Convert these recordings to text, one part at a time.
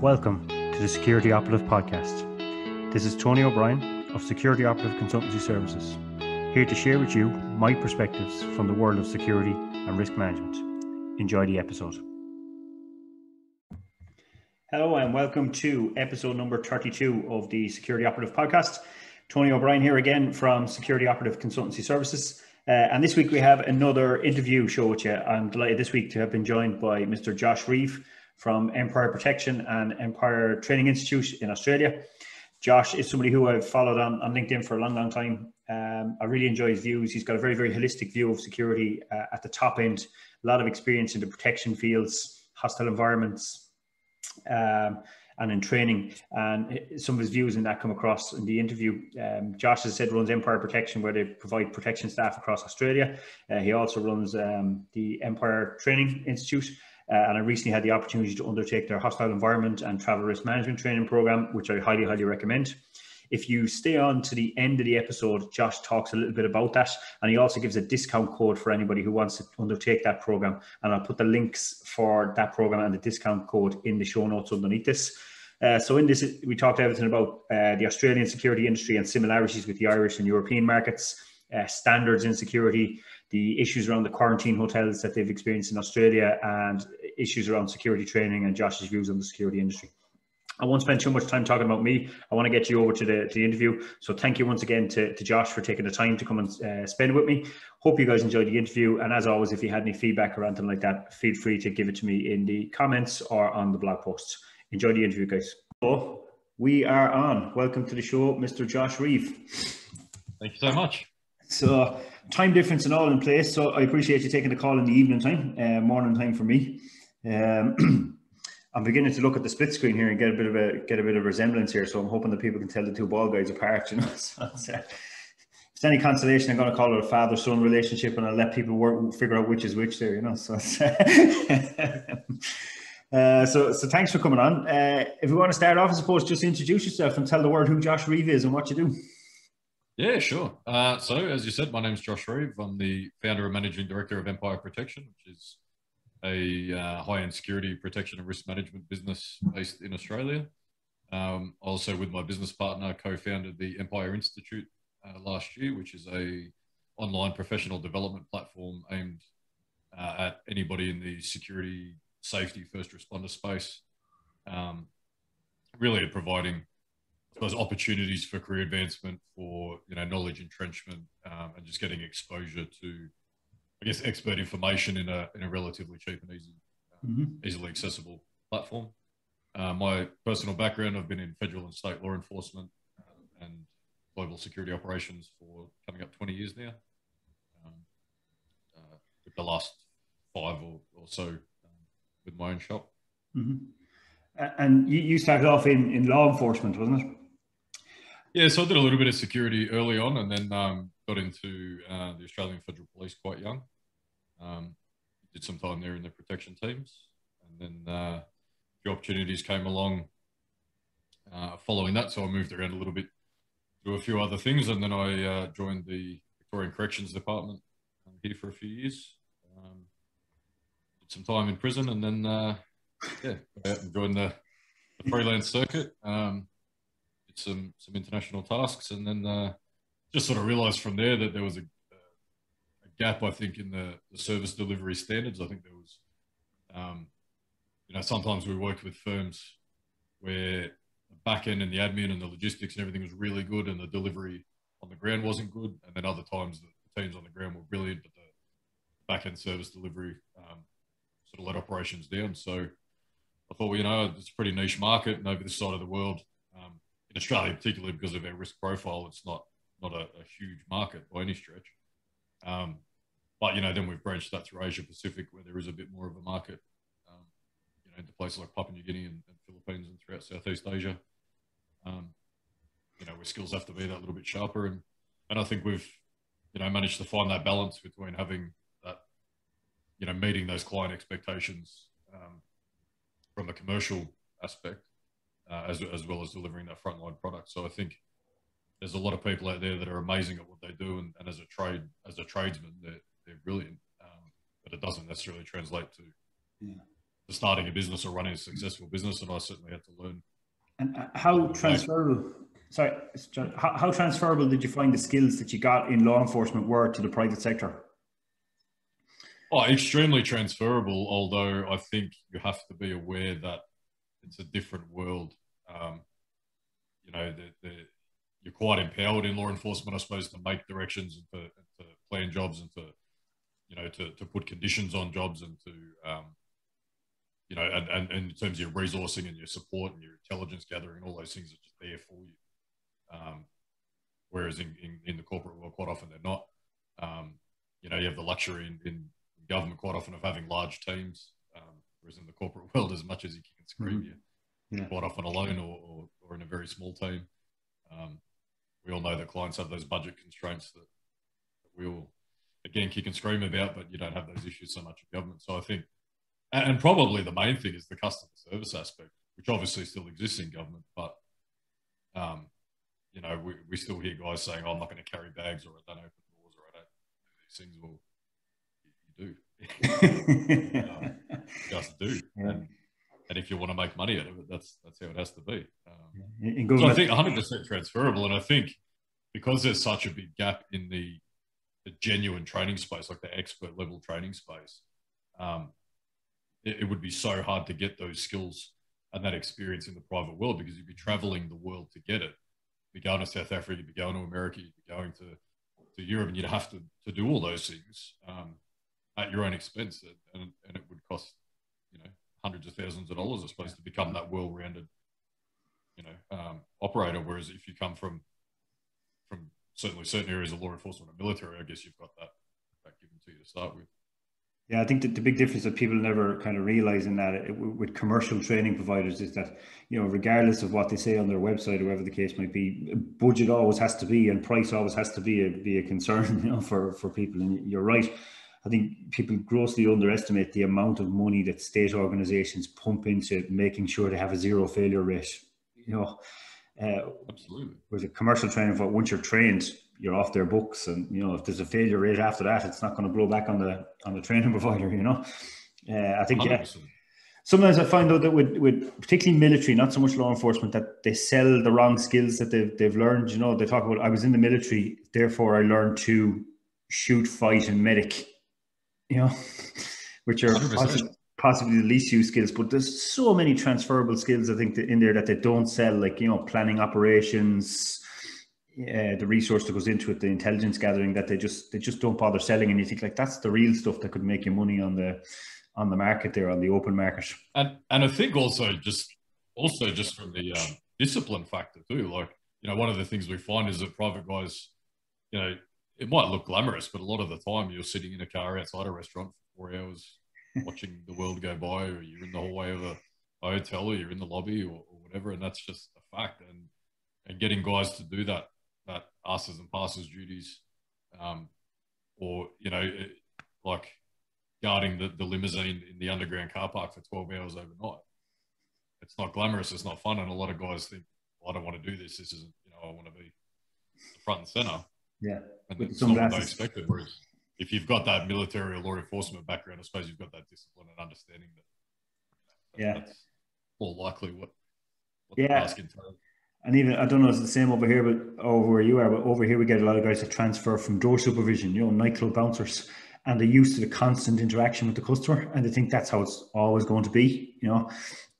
Welcome to the Security Operative Podcast. This is Tony O'Brien of Security Operative Consultancy Services, here to share with you my perspectives from the world of security and risk management. Enjoy the episode. Hello and welcome to episode number 32 of the Security Operative Podcast. Tony O'Brien here again from Security Operative Consultancy Services. And this week we have another interview show with you. I'm delighted this week to have been joined by Mr. Josh Reeve from Empire Protection and Empire Training Institute in Australia. Josh is somebody who I've followed on LinkedIn for a long time. I really enjoy his views. He's got a very holistic view of security at the top end, a lot of experience in the protection fields, hostile environments, and in training. And some of his views in that come across in the interview. Josh, as I said, runs Empire Protection, where they provide protection staff across Australia. He also runs the Empire Training Institute. And I recently had the opportunity to undertake their hostile environment and travel risk management training program, which I highly recommend. If you stay on to the end of the episode, Josh talks a little bit about that. And he also gives a discount code for anybody who wants to undertake that program. And I'll put the links for that program and the discount code in the show notes underneath this. So in this, we talked everything about the Australian security industry and similarities with the Irish and European markets, standards in security, the issues around the quarantine hotels that they've experienced in Australia, and issues around security training and Josh's views on the security industry. I won't spend too much time talking about me. I want to get you over to the interview. So thank you once again to Josh for taking the time to come and spend with me. Hope you guys enjoyed the interview. And as always, if you had any feedback or anything like that, feel free to give it to me in the comments or on the blog posts. Enjoy the interview, guys. So we are on. Welcome to the show, Mr. Josh Reeve. Thank you so much. So time difference and all in place. So I appreciate you taking the call in the evening time, morning time for me. I'm beginning to look at the split screen here and get a bit of resemblance here. So I'm hoping that people can tell the two bald guys apart. You know, so if it's any consolation, I'm going to call it a father-son relationship, and I'll let people figure out which is which there. You know, so so thanks for coming on. If we want to start off, I suppose, just introduce yourself and tell the world who Josh Reeve is and what you do. Yeah, sure. So as you said, my name's Josh Reeve. I'm the founder and managing director of Empire Protection, which is a high-end security protection and risk management business based in Australia. Also, with my business partner, co-founded the Empire Institute last year, which is a online professional development platform aimed at anybody in the security, safety, first responder space, really at providing those opportunities for career advancement, for knowledge entrenchment, and just getting exposure to, I guess, expert information in a relatively cheap and easily accessible platform. My personal background, I've been in federal and state law enforcement and global security operations for coming up 20 years now. With the last 5 or so with my own shop. And you started off in law enforcement, wasn't it? Yeah, so I did a little bit of security early on, and then got into the Australian Federal Police quite young. Did some time there in the protection teams, and then a few opportunities came along following that. So I moved around a little bit, do a few other things, and then I joined the Victorian Corrections Department here for a few years. Did some time in prison, and then got out and joined the freelance circuit. Did some international tasks, and then just sort of realised from there that there was a gap, I think, in the service delivery standards. I think there was, sometimes we worked with firms where the back end and the admin and the logistics and everything was really good, and the delivery on the ground wasn't good. And then other times the teams on the ground were brilliant, but the back end service delivery sort of let operations down. So I thought, it's a pretty niche market, and over this side of the world, in Australia, particularly because of our risk profile, it's not a huge market by any stretch. But, then we've branched that through Asia Pacific, where there is a bit more of a market, into places like Papua New Guinea and Philippines and throughout Southeast Asia, where skills have to be that little bit sharper. And I think we've, managed to find that balance between having that, meeting those client expectations from a commercial aspect, as well as delivering that frontline product. So I think there's a lot of people out there that are amazing at what they do, and as a tradesman, they're brilliant, but it doesn't necessarily translate to starting a business or running a successful business, and I certainly had to learn. And how transferable? Sorry, John, how transferable did you find the skills that you got in law enforcement were to the private sector? Oh, extremely transferable. Although I think you have to be aware that it's a different world. You know, you're quite empowered in law enforcement, I suppose, to make directions and to plan jobs and to, you know, to put conditions on jobs and to, you know, and in terms of your resourcing and your support and your intelligence gathering, all those things are just there for you. Whereas in the corporate world, quite often they're not. You know, you have the luxury in government quite often of having large teams, whereas in the corporate world, as much as you can scream, you're quite often alone or in a very small team. We all know that clients have those budget constraints that we all, again, kick and scream about, but you don't have those issues so much in government. So I think, and probably the main thing is the customer service aspect, which obviously still exists in government, but you know, we still hear guys saying, oh, I'm not going to carry bags, or I don't open doors, or I don't do these things. Well, you do. Just do. Yeah. And if you want to make money out of it, that's how it has to be. So I think 100% transferable. And I think because there's such a big gap in the genuine training space, like the expert level training space, it would be so hard to get those skills and that experience in the private world, because you'd be traveling the world to get it. You'd be going to South Africa, you'd be going to America, you'd be going to Europe, and you'd have to do all those things at your own expense. And it would cost, you know, hundreds of thousands of dollars, I suppose, to become that well-rounded, you know, operator. Whereas if you come from certainly certain areas of law enforcement and military, I guess you've got that given to you to start with. Yeah, I think that the big difference that people never kind of realize in that with commercial training providers is that, you know, regardless of what they say on their website or whatever the case might be, budget always has to be, and price always has to be a concern, you know, for people. And you're right. I think people grossly underestimate the amount of money that state organizations pump into making sure they have a zero failure rate, you know. Absolutely. Whereas a commercial training, for once you're trained, you're off their books, and you know, if there's a failure rate after that, it's not going to blow back on the training provider. You know, I think 100%. Sometimes I find though that with particularly military, not so much law enforcement, that they sell the wrong skills that they've learned. You know, they talk about, I was in the military, therefore I learned to shoot, fight, and medic. You know, which are possibly the least used skills, but there's so many transferable skills, I think, in there that they don't sell, like, you know, planning operations, the resource that goes into it, the intelligence gathering, that they just don't bother selling. And you think, like, that's the real stuff that could make you money on the market there, on the open market. And I think also just from the discipline factor too, like, you know, one of the things we find is that private guys, you know, it might look glamorous, but a lot of the time you're sitting in a car outside a restaurant for 4 hours watching the world go by, or you're in the hallway of a hotel, or you're in the lobby or whatever, and that's just a fact. And getting guys to do that asses and passes duties, or, you know, like guarding the limousine in the underground car park for 12 hours overnight. It's not glamorous, it's not fun, and a lot of guys think, well, I don't want to do this. This isn't, you know, I want to be front and center. Yeah, and it's not what they expected. Whereas if you've got that military or law enforcement background, I suppose you've got that discipline and understanding that's more likely what the task entails. And even, I don't know, it's the same over here, but over where you are, but over here we get a lot of guys that transfer from door supervision, you know, nightclub bouncers, and they're used to the constant interaction with the customer, and they think that's how it's always going to be, you know,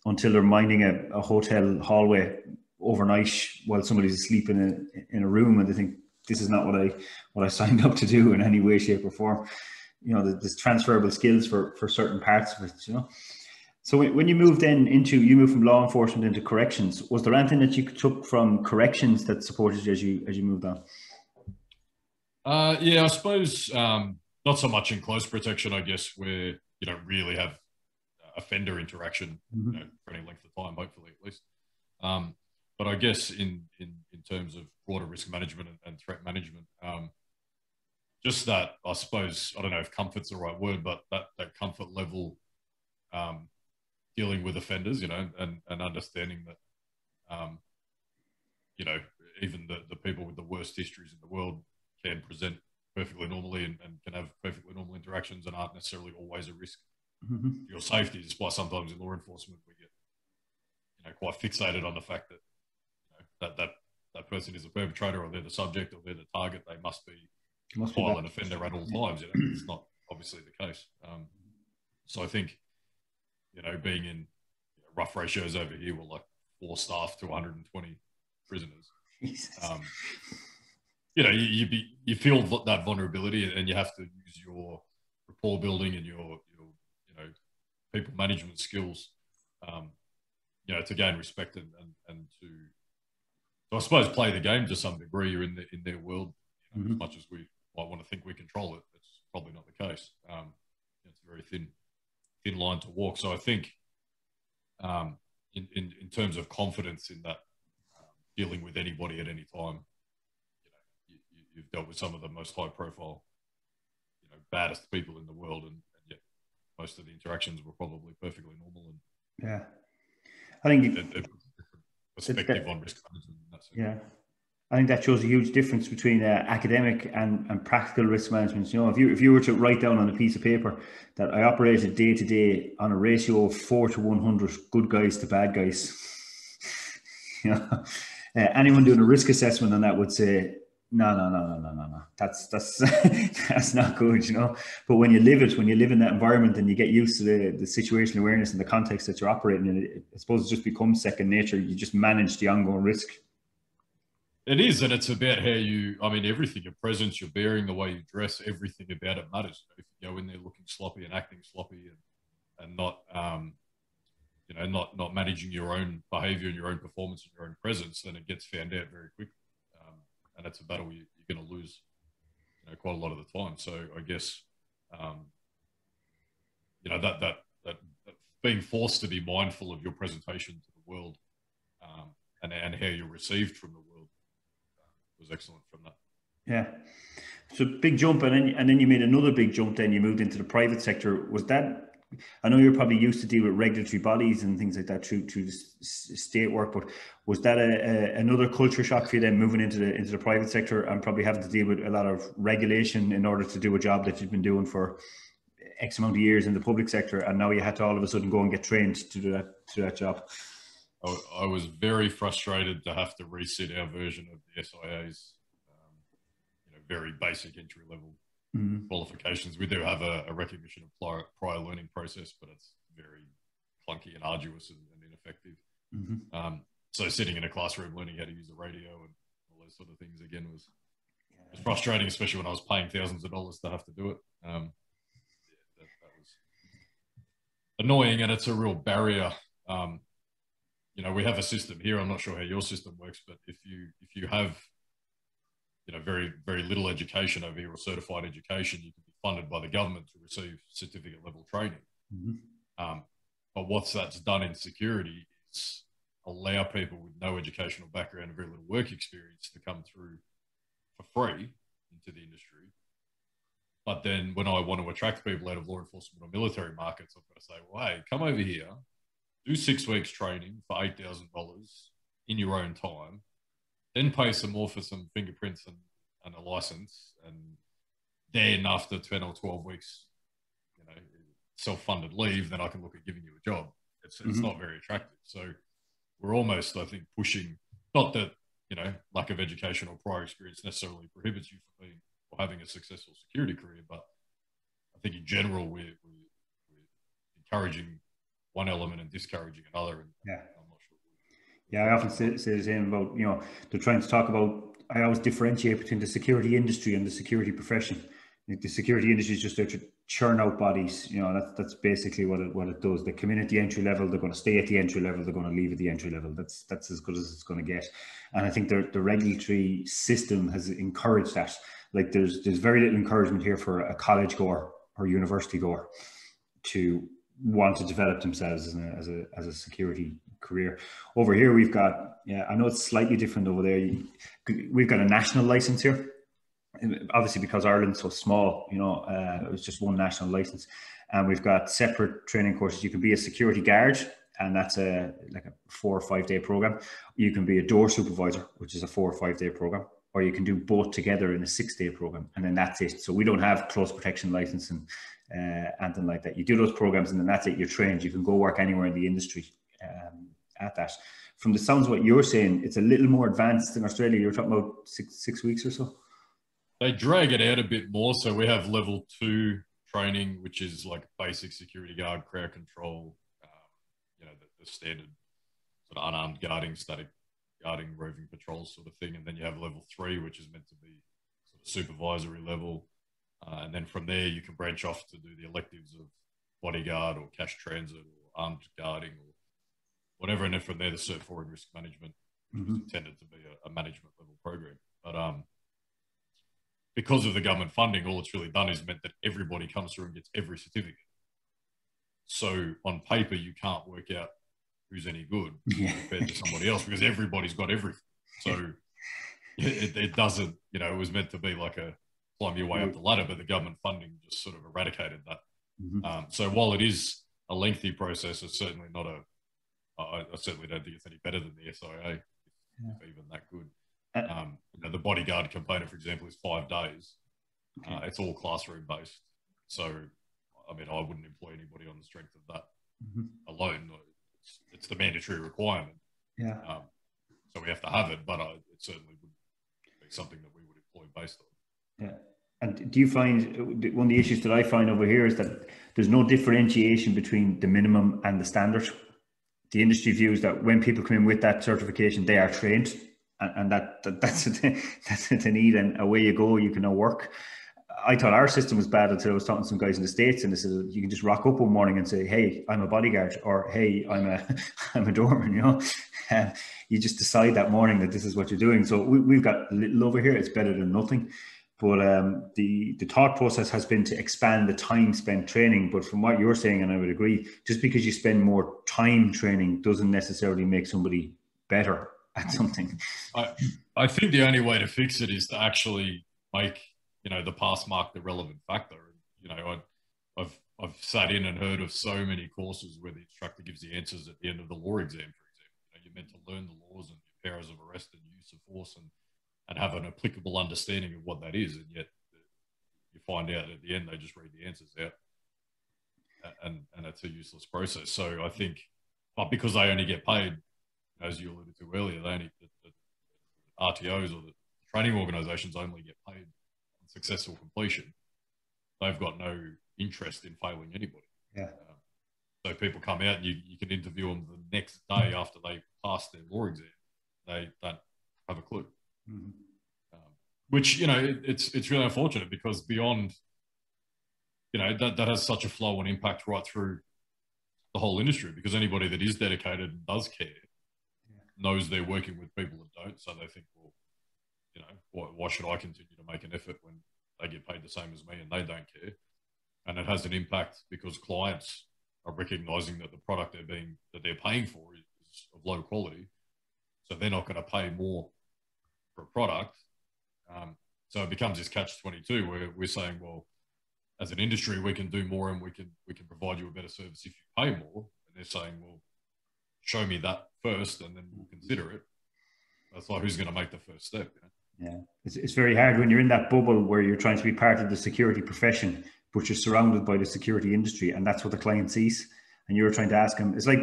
until they're minding a hotel hallway overnight while somebody's asleep in a room, and they think, this is not what I signed up to do in any way, shape, or form. You know, there's transferable skills for certain parts of it, you know. So when you moved from law enforcement into corrections, was there anything that you took from corrections that supported you as you moved on? Yeah, I suppose not so much in close protection, I guess, where you don't really have offender interaction, you know, for any length of time, hopefully at least. But I guess in terms of broader risk management and threat management, just that, I suppose, I don't know if comfort's the right word, but that comfort level, dealing with offenders, you know, and understanding that, you know, even the people with the worst histories in the world can present perfectly normally and can have perfectly normal interactions and aren't necessarily always a risk your safety. Is why sometimes in law enforcement we get quite fixated on the fact that that person is a perpetrator, or they're the subject, or they're the target. They must be a violent offender at all times. It's not obviously the case. So I think being in rough ratios over here, we're like 4 staff to 120 prisoners. You feel that vulnerability, and you have to use your rapport building and your people management skills, to gain respect and to, so I suppose, play the game to some degree. You're in their world. As much as we might want to think we control it, it's probably not the case. It's a very thin line to walk. So I think, in terms of confidence in that, dealing with anybody at any time, you've dealt with some of the most high-profile, baddest people in the world, and yet most of the interactions were probably perfectly normal. And yeah, I think it puts a different perspective on risk management in that sense. Yeah, I think that shows a huge difference between academic and practical risk management. If you were to write down on a piece of paper that I operated day to day on a ratio of 4 to 100 good guys to bad guys, anyone doing a risk assessment on that would say, no, that's that's not good, But when you live it, when you live in that environment and you get used to the situational awareness and the context that you're operating in, I suppose it just becomes second nature. You just manage the ongoing risk. It is, and it's about how everything, your presence, your bearing, the way you dress, everything about it matters. If you go in there looking sloppy and acting sloppy and not, not managing your own behavior and your own performance and your own presence, then it gets found out very quickly. And it's a battle you're going to lose, quite a lot of the time. So I guess, that being forced to be mindful of your presentation to the world, and how you're received from the world, was excellent from that. Yeah. So big jump, and then you made another big jump. Then you moved into the private sector. Was that? I know you're probably used to deal with regulatory bodies and things like that through the state work, but was that another culture shock for you then, moving into the private sector and probably having to deal with a lot of regulation in order to do a job that you've been doing for X amount of years in the public sector, and now you had to all of a sudden go and get trained to do that job? I was very frustrated to have to resit our version of the SIA's, very basic entry level qualifications. We do have a recognition of prior learning process, but it's very clunky and arduous and ineffective. So sitting in a classroom learning how to use a radio and all those sort of things, again, was frustrating, especially when I was paying thousands of dollars to have to do it. That was annoying, and it's a real barrier. We have a system here. I'm not sure how your system works, but if you have very, very little education over here, or certified education, you can be funded by the government to receive certificate level training. But what that's done in security is allow people with no educational background and very little work experience to come through for free into the industry. But then when I want to attract people out of law enforcement or military markets, I've got to say, well, hey, come over here, do 6 weeks training for $8,000 in your own time, then pay some more for some fingerprints and a license, and then after 10 or 12 weeks, self-funded leave, then I can look at giving you a job. It's not very attractive. So we're almost, I think, pushing, not that, lack of education or prior experience necessarily prohibits you from being or having a successful security career, but I think in general, we're encouraging one element and discouraging another. And yeah. I'm not sure. Yeah, I often say the same about, they're trying to talk about, I always differentiate between the security industry and the security profession. The security industry is just there to churn out bodies. That's basically what it does. They come in at the entry level, they're going to stay at the entry level, they're going to leave at the entry level. That's as good as it's going to get. And I think the regulatory system has encouraged that. Like there's very little encouragement here for a college goer or university goer to want to develop themselves as a security career. Over here we've got, I know it's slightly different over there. We've got a national license here. Obviously, because Ireland's so small, it was just one national license, and we've got separate training courses. You can be a security guard, and that's like a 4 or 5 day program. You can be a door supervisor, which is a 4 or 5 day program. or you can do both together in a 6-day program, and then that's it. So we don't have close protection license and anything like that. You do those programs, and then that's it. You're trained. You can go work anywhere in the industry at that. From the sounds of what you're saying, it's a little more advanced in Australia. You're talking about six weeks or so. They drag it out a bit more. So we have level 2 training, which is like basic security guard, crowd control, the standard sort of unarmed guarding, static guarding, roving patrol sort of thing. And then you have level 3, which is meant to be sort of supervisory level. And then from there, you can branch off to do the electives of bodyguard or cash transit or armed guarding or whatever. And then from there, the Cert 4 in risk management, which is intended to be a management level program. But because of the government funding, all it's really done is meant that everybody comes through and gets every certificate. So on paper, you can't work out who's any good compared to somebody else because everybody's got everything. So it doesn't, it was meant to be like a climb your way up the ladder, but the government funding just sort of eradicated that. So while it is a lengthy process, it's certainly not I certainly don't think it's any better than the SIA, if even that good. The bodyguard component, for example, is 5 days. Okay. It's all classroom based. So, I mean, I wouldn't employ anybody on the strength of that alone. It's the mandatory requirement. Yeah. So we have to have it, but it certainly would be something that we would employ based on. Yeah. And do you find one of the issues that I find over here is that there's no differentiation between the minimum and the standard? The industry views that when people come in with that certification, they are trained, and that's what they need, and away you go, you can now work. I thought our system was bad until I was talking to some guys in the States, and they said you can just rock up one morning and say, "Hey, I'm a bodyguard," or "Hey, I'm a doorman." You just decide that morning that this is what you're doing. So we've got a little over here. It's better than nothing. But the thought process has been to expand the time spent training. But from what you're saying, and I would agree, just because you spend more time training doesn't necessarily make somebody better at something. I think the only way to fix it is to actually make the pass mark the relevant factor. I've sat in and heard of so many courses where the instructor gives the answers at the end of the law exam, for example. You're meant to learn the laws and your powers of arrest and use of force and have an applicable understanding of what that is, and yet you find out at the end they just read the answers out, and it's a useless process. So I think, because they only get paid, as you alluded to earlier, the RTOs or the training organisations only get paid on successful completion. They've got no interest in failing anybody. Yeah. So people come out and you can interview them the next day after they pass their law exam. They don't have a clue. Which it's really unfortunate, because beyond that has such a flow and impact right through the whole industry, because anybody that is dedicated and does care knows they're working with people that don't, so they think, well, why should I continue to make an effort when they get paid the same as me and they don't care? And it has an impact because clients are recognizing that the product that they're paying for is of low quality, so they're not going to pay more for a product. So it becomes this catch-22 where we're saying, well, as an industry, we can do more and we can provide you a better service if you pay more. And they're saying, well, show me that first and then we'll consider it. That's like, who's going to make the first step? Yeah, it's very hard when you're in that bubble where you're trying to be part of the security profession, but you're surrounded by the security industry, and that's what the client sees. And you're trying to ask them. It's like,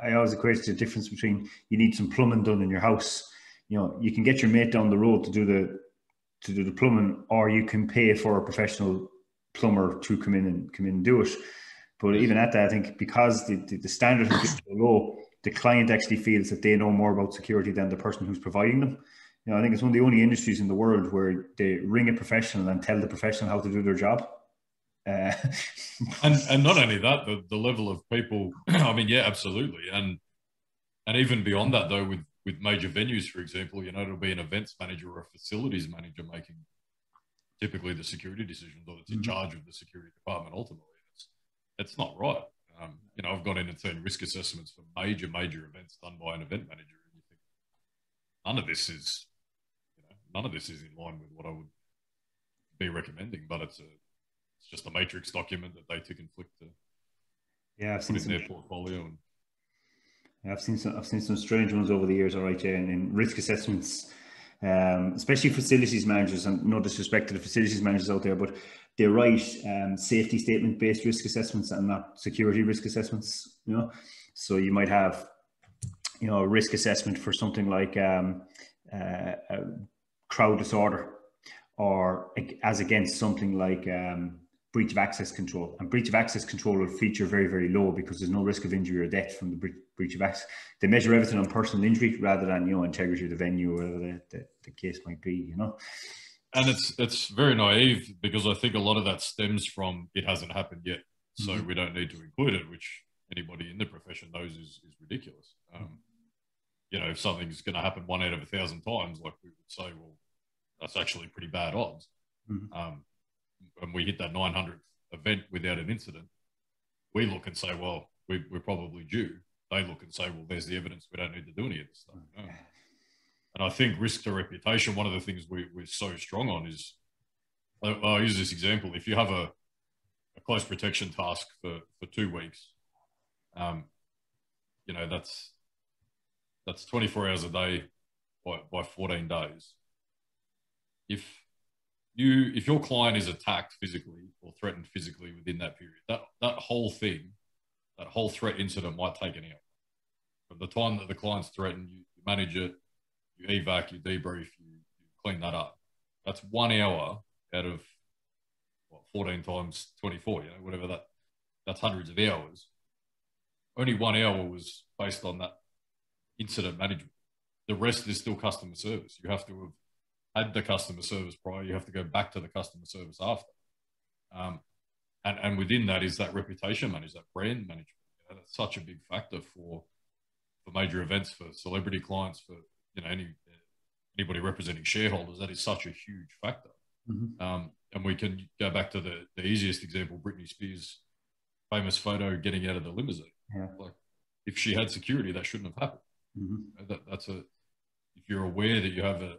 I always equate it to the difference between you need some plumbing done in your house. You can get your mate down the road to do the plumbing, or you can pay for a professional plumber to come in and do it. But even at that, I think because the standard has been so low, the client actually feels that they know more about security than the person who's providing them. I think it's one of the only industries in the world where they ring a professional and tell the professional how to do their job. And not only that, the level of people, I mean, yeah, absolutely. And even beyond that, though, with major venues, for example, it'll be an events manager or a facilities manager making typically the security decisions, or that's in charge of the security department ultimately. It's not right. I've gone in and seen risk assessments for major events done by an event manager, and you think none of this is in line with what I would be recommending. But it's just a matrix document that they tick and flick to put in their portfolio. And I've seen some strange ones over the years. All right, yeah, and in risk assessments, especially facilities managers, and no disrespect to the facilities managers out there, but they write safety statement based risk assessments and not security risk assessments. So you might have a risk assessment for something like crowd disorder, or as against something like breach of access control. And breach of access control will feature very, very low because there's no risk of injury or death from the breach of access. They measure everything on personal injury rather than integrity of the venue or whatever the case might be. And it's very naive, because I think a lot of that stems from it hasn't happened yet, so we don't need to include it, which anybody in the profession knows is ridiculous. If something's going to happen 1 out of 1,000 times, like we would say, well, that's actually pretty bad odds. When we hit that 900th event without an incident, we look and say, well, we're probably due. They look and say, well, there's the evidence. We don't need to do any of this stuff. And I think risk to reputation, one of the things we're so strong on is, I'll use this example. If you have a close protection task for 2 weeks, that's 24 hours a day by 14 days. If your client is attacked physically or threatened physically within that period, that whole threat incident might take an hour. From the time that the client's threatened, you manage it, you evac, you debrief, you clean that up. That's 1 hour out of 14 times 24, whatever that's hundreds of hours. Only 1 hour was based on that incident management. The rest is still customer service. You have to have had the customer service prior. You have to go back to the customer service after. And within that is that reputation management, that brand management. That's such a big factor for major events, for celebrity clients, for anybody representing shareholders. That is such a huge factor. And we can go back to the easiest example, Britney Spears' famous photo getting out of the limousine. Like, if she had security, that shouldn't have happened. If you're aware that you have an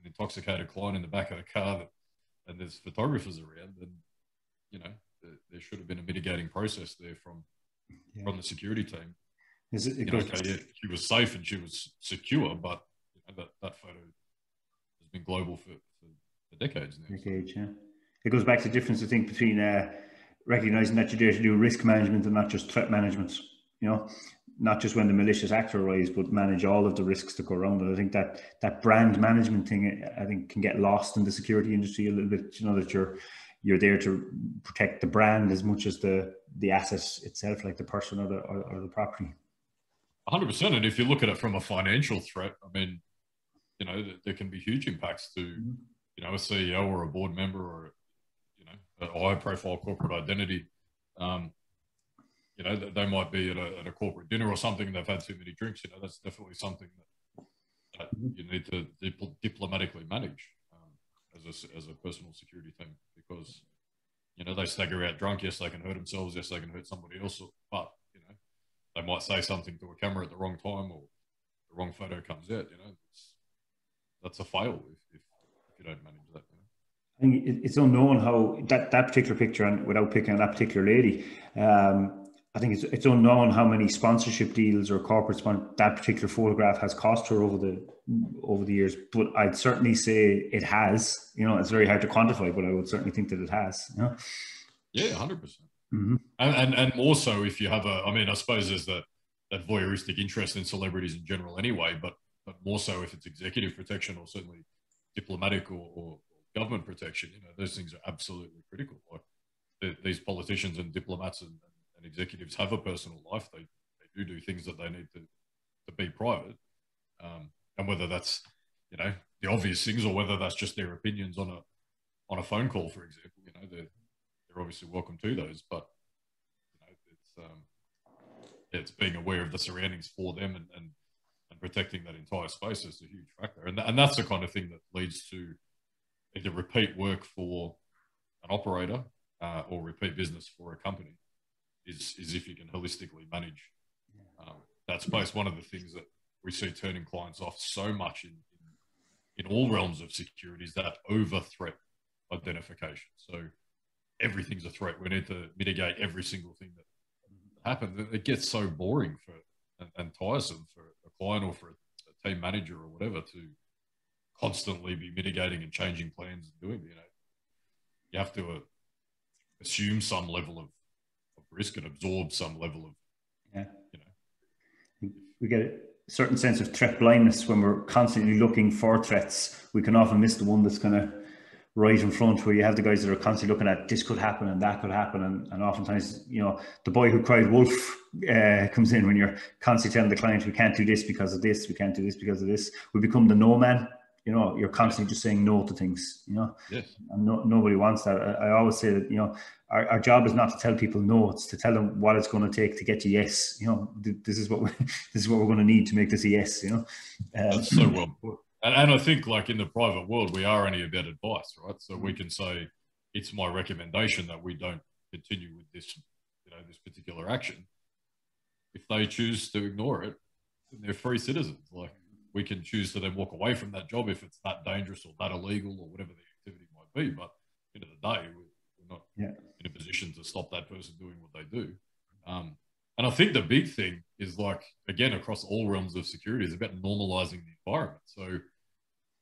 intoxicated client in the back of the car and there's photographers around, then there should have been a mitigating process there from the security team. She was safe and she was secure, but that photo has been global for decades now. It goes back to the difference, I think, between recognizing that you're there to do risk management and not just threat management. Not just when the malicious actor arrives, but manage all of the risks that go around it. I think that brand management thing, I think, can get lost in the security industry a little bit. That you're there to protect the brand as much as the asset itself, like the person or the property. 100%. And if you look at it from a financial threat, I mean, there can be huge impacts to, a CEO or a board member or, a high-profile corporate identity. They might be at a corporate dinner or something. They've had too many drinks. That's definitely something that you need to diplomatically manage as a personal security team, because they stagger out drunk. Yes, they can hurt themselves. Yes, they can hurt somebody else. But they might say something to a camera at the wrong time, or the wrong photo comes out. That's a fail if you don't manage that. I think it's unknown how that particular picture, and without picking on that particular lady, I think it's unknown how many sponsorship deals or corporate that particular photograph has cost her over the years. But I'd certainly say it has. It's very hard to quantify, but I would certainly think that it has. Yeah, 100%. And more so if you have I suppose there's that voyeuristic interest in celebrities in general anyway, but more so if it's executive protection or certainly diplomatic or government protection. Those things are absolutely critical. Like these politicians and diplomats and executives have a personal life. They do things that they need to be private, and whether that's the obvious things or whether that's just their opinions on a phone call, for example. They're obviously welcome to those, but it's being aware of the surroundings for them and protecting that entire space is a huge factor, and that's the kind of thing that leads to either repeat work for an operator or repeat business for a company. Is if you can holistically manage that space. One of the things that we see turning clients off so much in all realms of security is that over threat identification. So everything's a threat. We need to mitigate every single thing that happens. It gets so boring and tiresome for a client or for a team manager or whatever to constantly be mitigating and changing plans and doing, you have to assume some level of risk and absorb some level of, Yeah. you know. We get a certain sense of threat blindness when we're constantly looking for threats. We can often miss the one that's kind of right in front, where you have the guys that are constantly looking at this could happen and that could happen, and oftentimes, the boy who cried wolf comes in when you're constantly telling the client, we can't do this because of this, we can't do this because of this. We become the no man. You're constantly just saying no to things. Yes. And nobody wants that. I always say that our job is not to tell people no; it's to tell them what it's going to take to get to yes. This is what we're going to need to make this a yes. That's so well put. And I think, like, in the private world, we are only about advice, right? So we can say, it's my recommendation that we don't continue with this, this particular action. If they choose to ignore it, then they're free citizens. Like, we can choose to then walk away from that job if it's that dangerous or that illegal or whatever the activity might be. But at the end of the day, we're not in a position to stop that person doing what they do. And I think the big thing is, like, again, across all realms of security, is about normalizing the environment. So,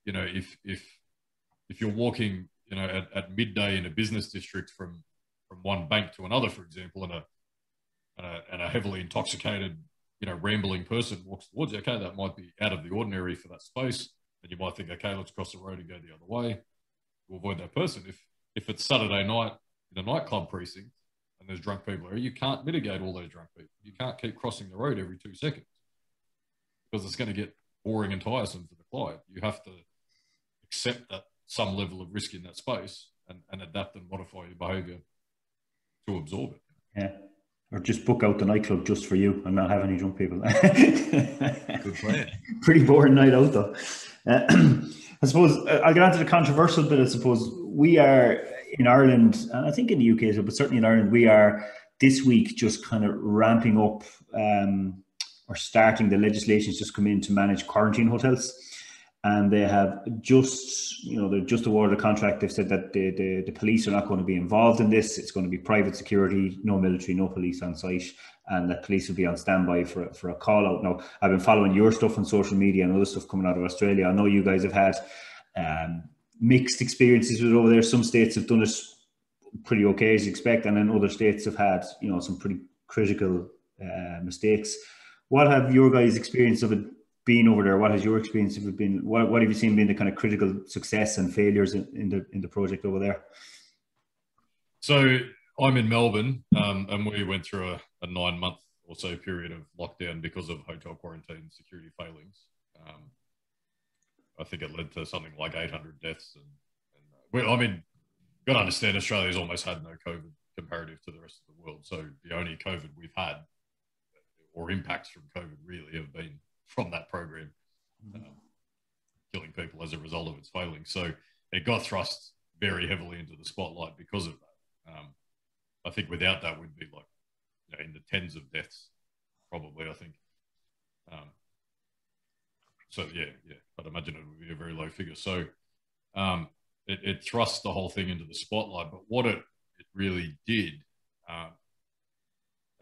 if you're walking, at midday in a business district from one bank to another, for example, and a heavily intoxicated, rambling person walks towards you, okay, that might be out of the ordinary for that space. And you might think, okay, let's cross the road and go the other way to avoid that person. If it's Saturday night in a nightclub precinct, and there's drunk people there, you can't mitigate all those drunk people. You can't keep crossing the road every 2 seconds because it's going to get boring and tiresome for the client. You have to accept that some level of risk in that space and adapt and modify your behaviour to absorb it. Yeah. Or just book out the nightclub just for you and not have any drunk people. Good plan. Pretty boring night out, though. I suppose I'll get on to the controversial bit. I suppose we are in Ireland, and I think in the UK as well, but certainly in Ireland, we are this week just kind of ramping up or starting the legislation's just come in to manage quarantine hotels. And they have just, they're just awarded a contract. They've said that the police are not going to be involved in this. It's going to be private security, no military, no police on site, and that police will be on standby for a call out. Now, I've been following your stuff on social media and other stuff coming out of Australia. I know you guys have had mixed experiences with it over there. Some states have done it pretty okay, as you expect, and then other states have had, some pretty critical mistakes. What have your guys' experience of it been over there? What has your experience of it been? What have you seen being the kind of critical success and failures in the project over there? So I'm in Melbourne, and we went through a 9-month or so period of lockdown because of hotel quarantine security failings. I think it led to something like 800 deaths. And got to understand, Australia's almost had no COVID comparative to the rest of the world. So the only COVID we've had, or impacts from COVID, really have been from that program, killing people as a result of its failing. So it got thrust very heavily into the spotlight because of that. I think without that, we'd be like in the tens of deaths, probably, I think. So yeah, I'd imagine it would be a very low figure. So it thrust the whole thing into the spotlight. But what it really did,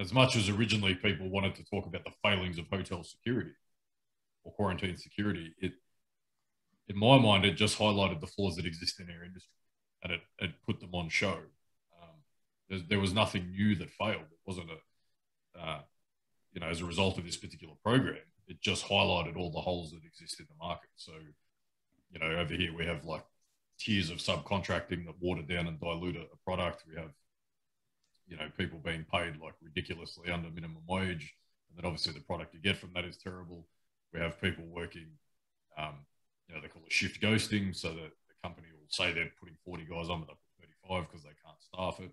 as much as originally people wanted to talk about the failings of hotel security or quarantine security, in my mind, it just highlighted the flaws that exist in our industry, and it put them on show. There was nothing new that failed. It wasn't as a result of this particular program, it just highlighted all the holes that exist in the market. So, over here we have like tiers of subcontracting that water down and dilute a product. We have, people being paid like ridiculously under minimum wage, and then obviously the product you get from that is terrible. We have people working, they call it shift ghosting, so that the company will say they're putting 40 guys on, but they put 35 because they can't staff it.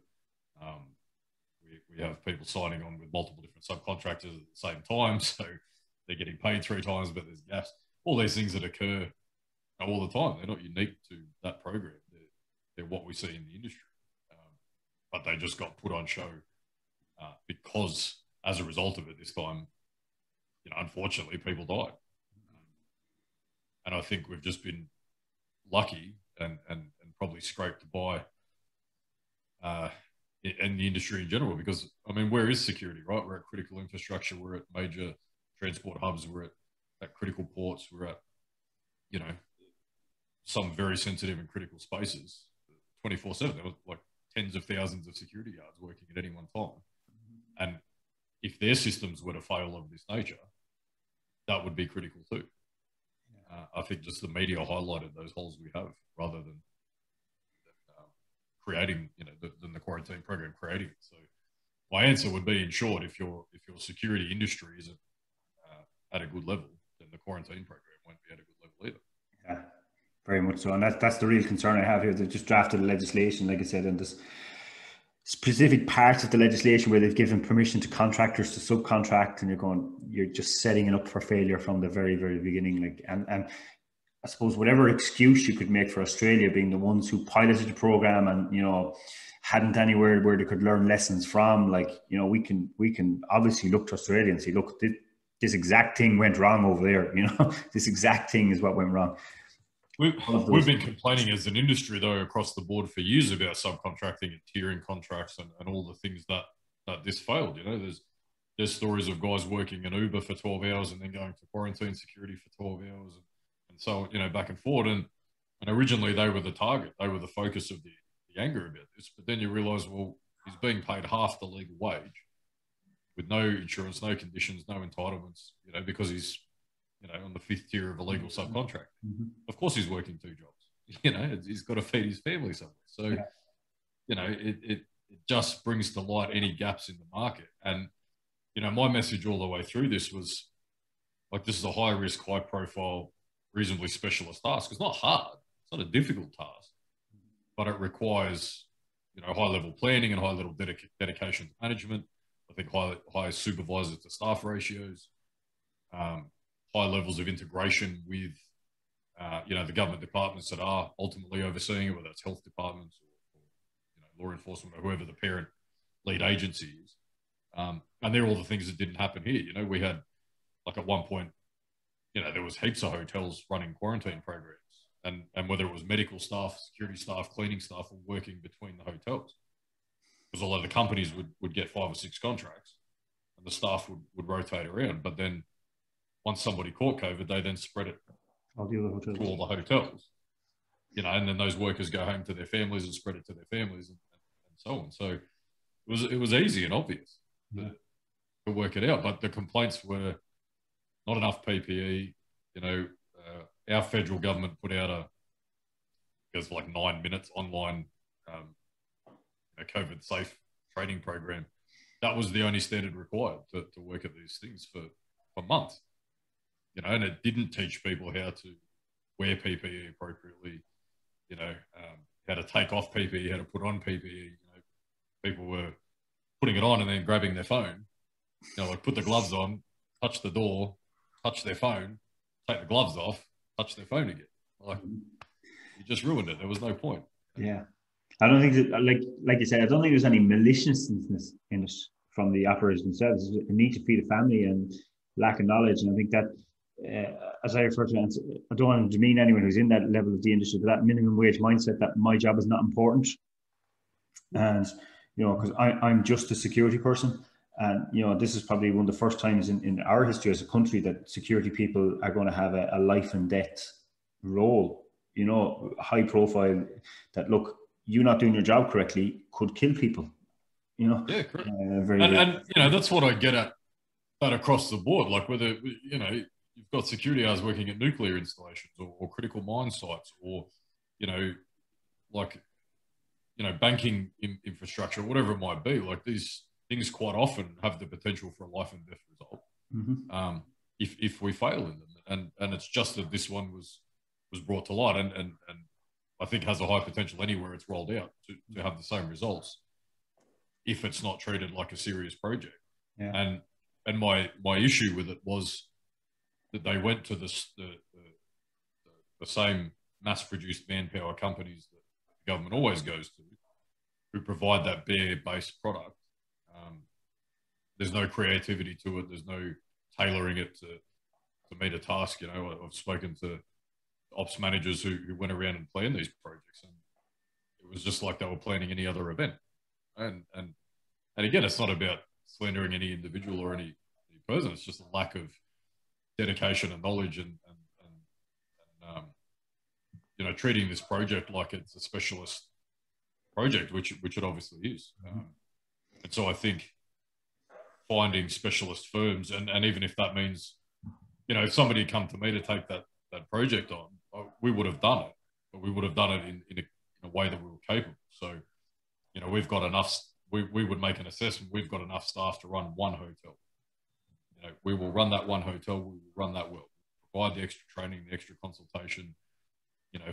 We have people signing on with multiple different subcontractors at the same time, so they're getting paid 3 times, but there's gaps. All these things that occur all the time. They're not unique to that program. They're what we see in the industry, but they just got put on show because, as a result of it, this time, unfortunately, people died. And I think we've just been lucky and probably scraped by in the industry in general, because, where is security, right? We're at critical infrastructure. We're at major transport hubs. We're at critical ports. We're at, some very sensitive and critical spaces 24/7. There was like tens of thousands of security guards working at any one time. And if their systems were to fail of this nature, that would be critical too. I think just the media highlighted those holes we have rather than creating, than the quarantine program creating it. So my answer would be, in short, if your security industry isn't at a good level, then the quarantine program won't be at a good level either. Yeah, very much so. And that's the real concern I have here. They've just drafted legislation, like I said, and there's specific parts of the legislation where they've given permission to contractors to subcontract, and you're just setting it up for failure from the very, very beginning. Like, and I suppose whatever excuse you could make for Australia being the ones who piloted the program and, hadn't anywhere where they could learn lessons from, we can obviously look to Australia and say, look, this exact thing went wrong over there. This exact thing is what went wrong. We've been complaining as an industry, though, across the board for years about subcontracting and tiering contracts and all the things that this failed. There's stories of guys working in Uber for 12 hours and then going to quarantine security for 12 hours. And so, back and forth. And originally they were the target. They were the focus of the anger about this. But then you realise, well, he's being paid half the legal wage with no insurance, no conditions, no entitlements, because he's, on the fifth tier of a legal subcontract. Mm-hmm. Of course he's working two jobs. He's got to feed his family somewhere. So, it just brings to light any gaps in the market. And, my message all the way through this was, like, this is a high risk, high profile, reasonably specialist task. It's not hard. It's not a difficult task, but it requires, high level planning and high level dedication to management. I think high supervisor to staff ratios, high levels of integration with, the government departments that are ultimately overseeing it, whether it's health departments or law enforcement or whoever the parent lead agency is. And they're all the things that didn't happen here. We had, like, at one point, there was heaps of hotels running quarantine programs, and whether it was medical staff, security staff, cleaning staff, all working between the hotels. Because although the companies would get 5 or 6 contracts and the staff would rotate around, but then once somebody caught COVID, they then spread it to all the hotels, and then those workers go home to their families and spread it to their families and so on. So it was easy and obvious to work it out, but the complaints were not enough PPE. Our federal government put out it was 9 minutes online COVID safe training program. That was the only standard required to work at these things for months. And it didn't teach people how to wear PPE appropriately, how to take off PPE, how to put on PPE. People were putting it on and then grabbing their phone, put the gloves on, touch the door, touch their phone, take the gloves off, touch their phone again. You just ruined it. There was no point. Yeah. I don't think that, like you said, I don't think there's any maliciousness in it from the operators themselves. It's a need to feed a family and lack of knowledge. And I think that, as I refer to it, I don't want to demean anyone who's in that level of the industry, but that minimum wage mindset that my job is not important. And, because I'm just a security person. And, this is probably one of the first times in our history as a country that security people are going to have a life and death role, high profile, that, look, you not doing your job correctly could kill people, Yeah, correct. And that's what I get at that across the board. Like, whether, you've got security hours working at nuclear installations or critical mine sites or, banking infrastructure, whatever it might be. Like, these things quite often have the potential for a life and death result if we fail in them. And it's just that this one was brought to light and I think has a high potential anywhere it's rolled out to have the same results if it's not treated like a serious project. Yeah. And my issue with it was that they went to the same mass-produced manpower companies that the government always goes to, who provide that bare-based product. There's no creativity to it. There's no tailoring it to meet a task. I've spoken to ops managers who went around and planned these projects, and it was just like they were planning any other event. And again, it's not about slandering any individual or any person. It's just a lack of dedication and knowledge and treating this project like it's a specialist project, which it obviously is. And so I think finding specialist firms, and even if that means, if somebody had come to me to take that project on, we would have done it, but we would have done it in a way that we were capable. So, we've got enough. We would make an assessment. We've got enough staff to run one hotel. We will run that one hotel. We will run that well. Provide the extra training, the extra consultation.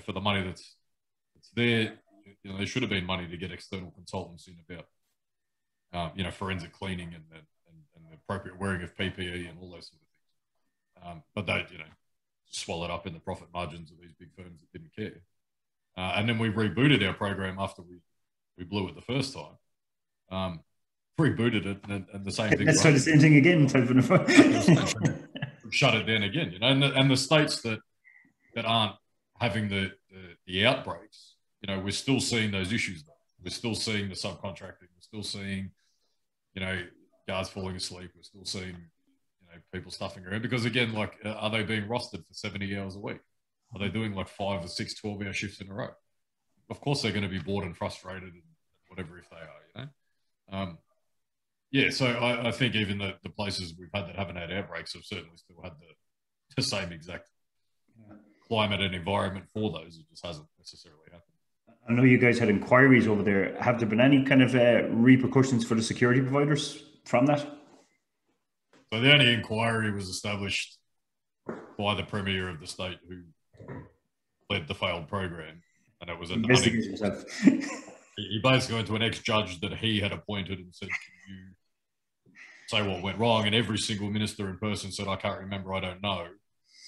For the money that's there, there should have been money to get external consultants in about, forensic cleaning and the appropriate wearing of PPE and all those sort of things. But they, swallowed up in the profit margins of these big firms that didn't care. And then we rebooted our program after we blew it the first time. Rebooted it, and the same thing. Let's try the same thing again. Shut it down again, and the states that aren't having the outbreaks, we're still seeing those issues though. We're still seeing the subcontracting. We're still seeing, guards falling asleep. We're still seeing, people stuffing around because again, are they being rostered for 70 hours a week? Are they doing 5 or 6 12-hour shifts in a row? Of course, they're going to be bored and frustrated and whatever if they are, so I think even the places we've had that haven't had outbreaks have certainly still had the same exact climate and environment for those. It just hasn't necessarily happened. I know you guys had inquiries over there. Have there been any kind of repercussions for the security providers from that? So the only inquiry was established by the Premier of the state who led the failed program. And it was an he basically went to an ex-judge that he had appointed and said, can you say what went wrong? And every single minister in person said, I can't remember, I don't know,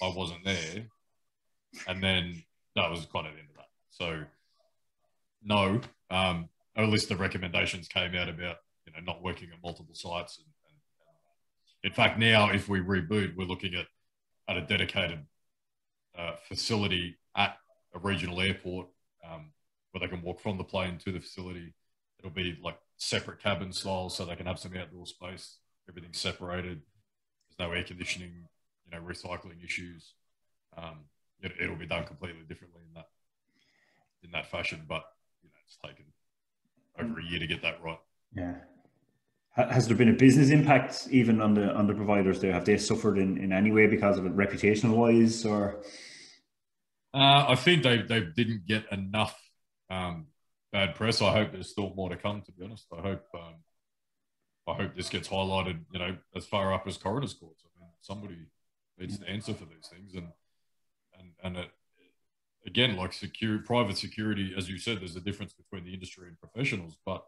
I wasn't there. And then that was kind of the end of that. So no, at least the recommendations came out about, not working at multiple sites. And in fact, now if we reboot, we're looking at a dedicated facility at a regional airport where they can walk from the plane to the facility. It'll be separate cabin style so they can have some outdoor space. Everything's separated. There's no air conditioning, recycling issues. It'll be done completely differently in that fashion, but it's taken over a year to get that right. Yeah. Has there been a business impact even on the providers there? Have they suffered in any way because of it, reputational wise, or? I think they didn't get enough bad press. I hope there's still more to come. To be honest, I hope this gets highlighted. As far up as coroner's courts. I mean, somebody needs to answer for these things, and again, private security, as you said, there's a difference between the industry and professionals, but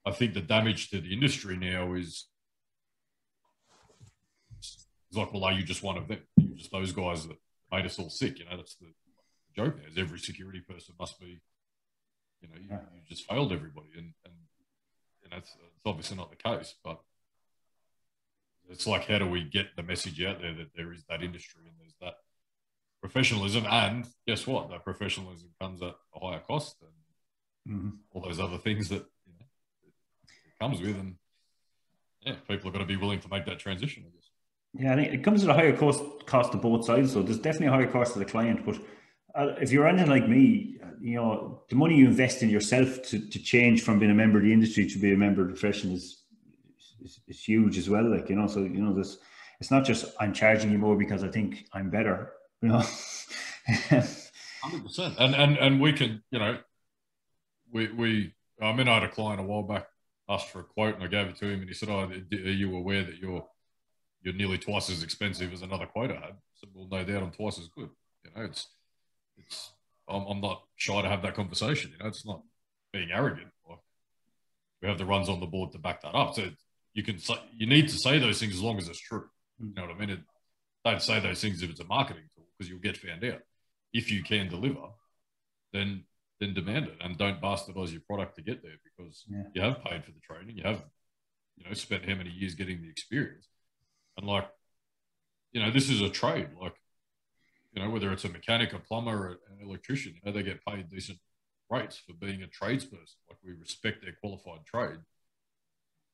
I think the damage to the industry now is well, are you just one of them? Are you just those guys that made us all sick? That's the joke now, is every security person must be, you just failed everybody. And it's obviously not the case, but it's how do we get the message out there that there is that industry and there's that professionalism, and guess what? That professionalism comes at a higher cost and all those other things that comes with, and people are going to be willing to make that transition, I guess. Yeah, I think it comes at a higher cost to both sides. So there's definitely a higher cost to the client, but if you're anything like me, the money you invest in yourself to change from being a member of the industry to be a member of the profession is huge as well. So this, it's not just I'm charging you more because I think I'm better. 100%, and we can, I had a client a while back asked for a quote, and I gave it to him, and he said, "Oh, are you aware that you're nearly twice as expensive as another quote I had?" I said, "Well, no doubt I'm twice as good." I'm not shy to have that conversation. It's not being arrogant. We have the runs on the board to back that up. So you need to say those things as long as it's true. You know what I mean? Don't say those things if it's a marketing tool, because you'll get found out. If you can deliver, then demand it, and don't bastardize your product to get there, because you have paid for the training, you have spent how many years getting the experience, and this is a trade. Whether it's a mechanic, a plumber, or an electrician, they get paid decent rates for being a tradesperson. We respect their qualified trade.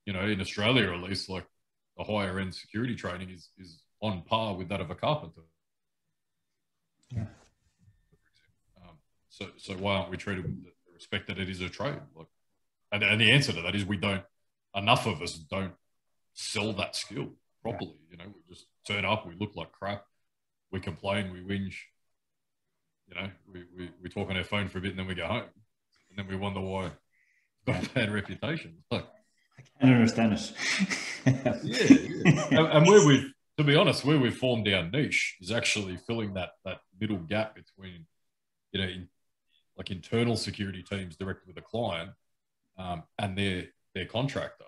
In Australia at least, the higher end security training is on par with that of a carpenter. Yeah. For So why aren't we treated with the respect that it is a trade? Like, and the answer to that is we don't. Enough of us don't sell that skill properly. You know, we just turn up, we look like crap, we complain, we whinge. You know, we talk on our phone for a bit, and then we go home, and then we wonder why we've got a bad reputation. Like, I can understand it. yeah. And where we've, to be honest, where we've formed our niche is actually filling that middle gap between, you know, like internal security teams direct with a client, and their contractor.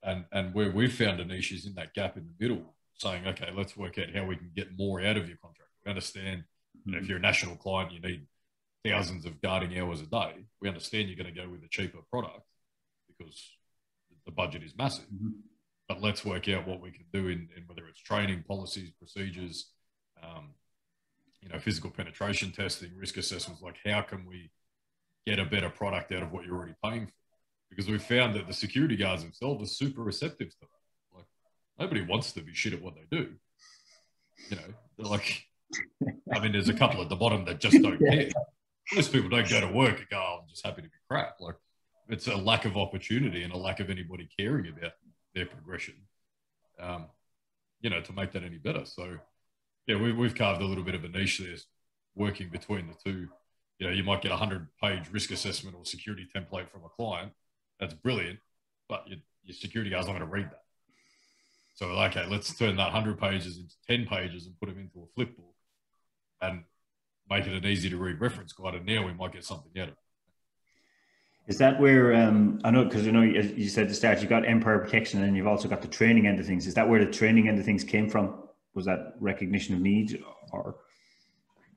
And where we've found a niche is in that gap in the middle, saying, okay, let's work out how we can get more out of your contract. We understand, you know, if you're a national client, you need thousands of guarding hours a day. We understand you're going to go with a cheaper product because the budget is massive. But let's work out what we can do in whether it's training, policies, procedures, you know, physical penetration testing, risk assessments. Like, how can we get a better product out of what you're already paying for? Because we've found that the security guards themselves are super receptive to that. Like, nobody wants to be shit at what they do. You know, they're like, I mean, there's a couple at the bottom that just don't care. Most people don't go to work and go, oh, I'm just happy to be crap. Like, it's a lack of opportunity and a lack of anybody caring about their progression, you know, to make that any better. So, yeah, we've carved a little bit of a niche there, working between the two. You know, you might get a 100-page risk assessment or security template from a client. That's brilliant, but your security guys aren't going to read that. So, okay, let's turn that 100 pages into 10 pages and put them into a flip book and make it an easy-to-read reference guide, and now we might get something out of it. Is that where, I know, because, you know, as you said at the start, you've got empire protection and you've also got the training end of things. Is that where the training end of things came from? Was that recognition of need, or?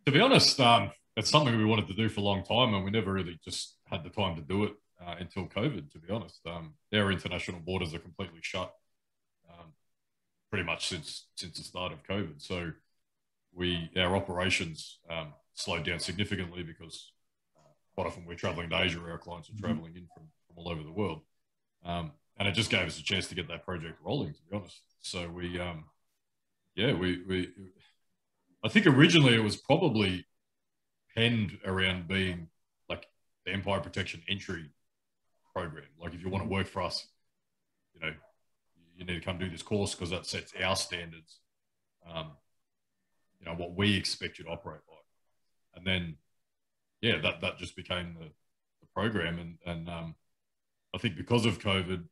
To be honest, it's something we wanted to do for a long time, and we never really just had the time to do it until COVID, to be honest. Our international borders are completely shut pretty much since the start of COVID. So our operations slowed down significantly because quite often we're traveling to Asia, our clients are traveling in from all over the world. And it just gave us a chance to get that project rolling, to be honest. So I think originally it was probably penned around being like the Empire Protection entry program. Like, if you want to work for us, you know, you need to come do this course because that sets our standards, you know, what we expect you to operate like. And then, yeah, that just became the program. And I think because of COVID,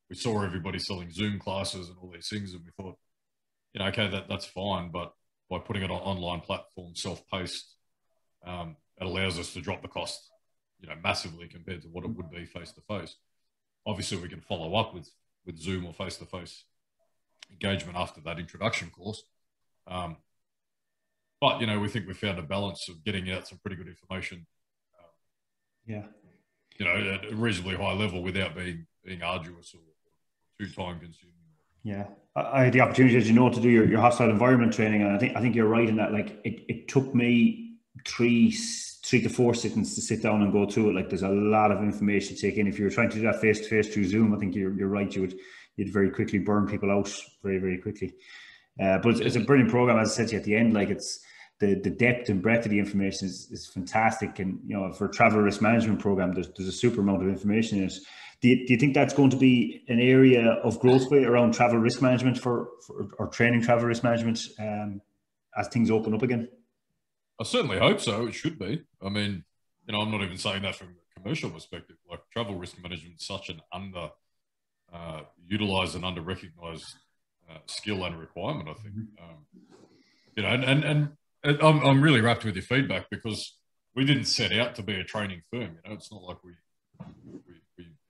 we saw everybody selling Zoom classes and all these things, and we thought, you know, okay, that's fine, but by putting it on online platform, self-paced, it allows us to drop the cost, you know, massively compared to what it would be face-to-face. Obviously, we can follow up with Zoom or face-to-face engagement after that introduction course. But, you know, we think we found a balance of getting out some pretty good information, you know, at a reasonably high level without being arduous or too time-consuming. Yeah, I had the opportunity, as you know, to do your hostile environment training, and I think you're right in that. Like, it took me three to four sittings to sit down and go through it. Like, there's a lot of information to take in. If you were trying to do that face to face through Zoom, I think you're right. You'd very quickly burn people out very, very quickly. But it's a brilliant program, as I said to you at the end. Like, it's the depth and breadth of the information is fantastic, and, you know, for a travel risk management program, there's a super amount of information in it. Do you think that's going to be an area of growth around travel risk management or training travel risk management as things open up again? I certainly hope so. It should be. I mean, you know, I'm not even saying that from a commercial perspective. Like, travel risk management is such an utilized and under recognized skill and requirement, I think. You know, and I'm really wrapped with your feedback, because we didn't set out to be a training firm. You know, it's not like we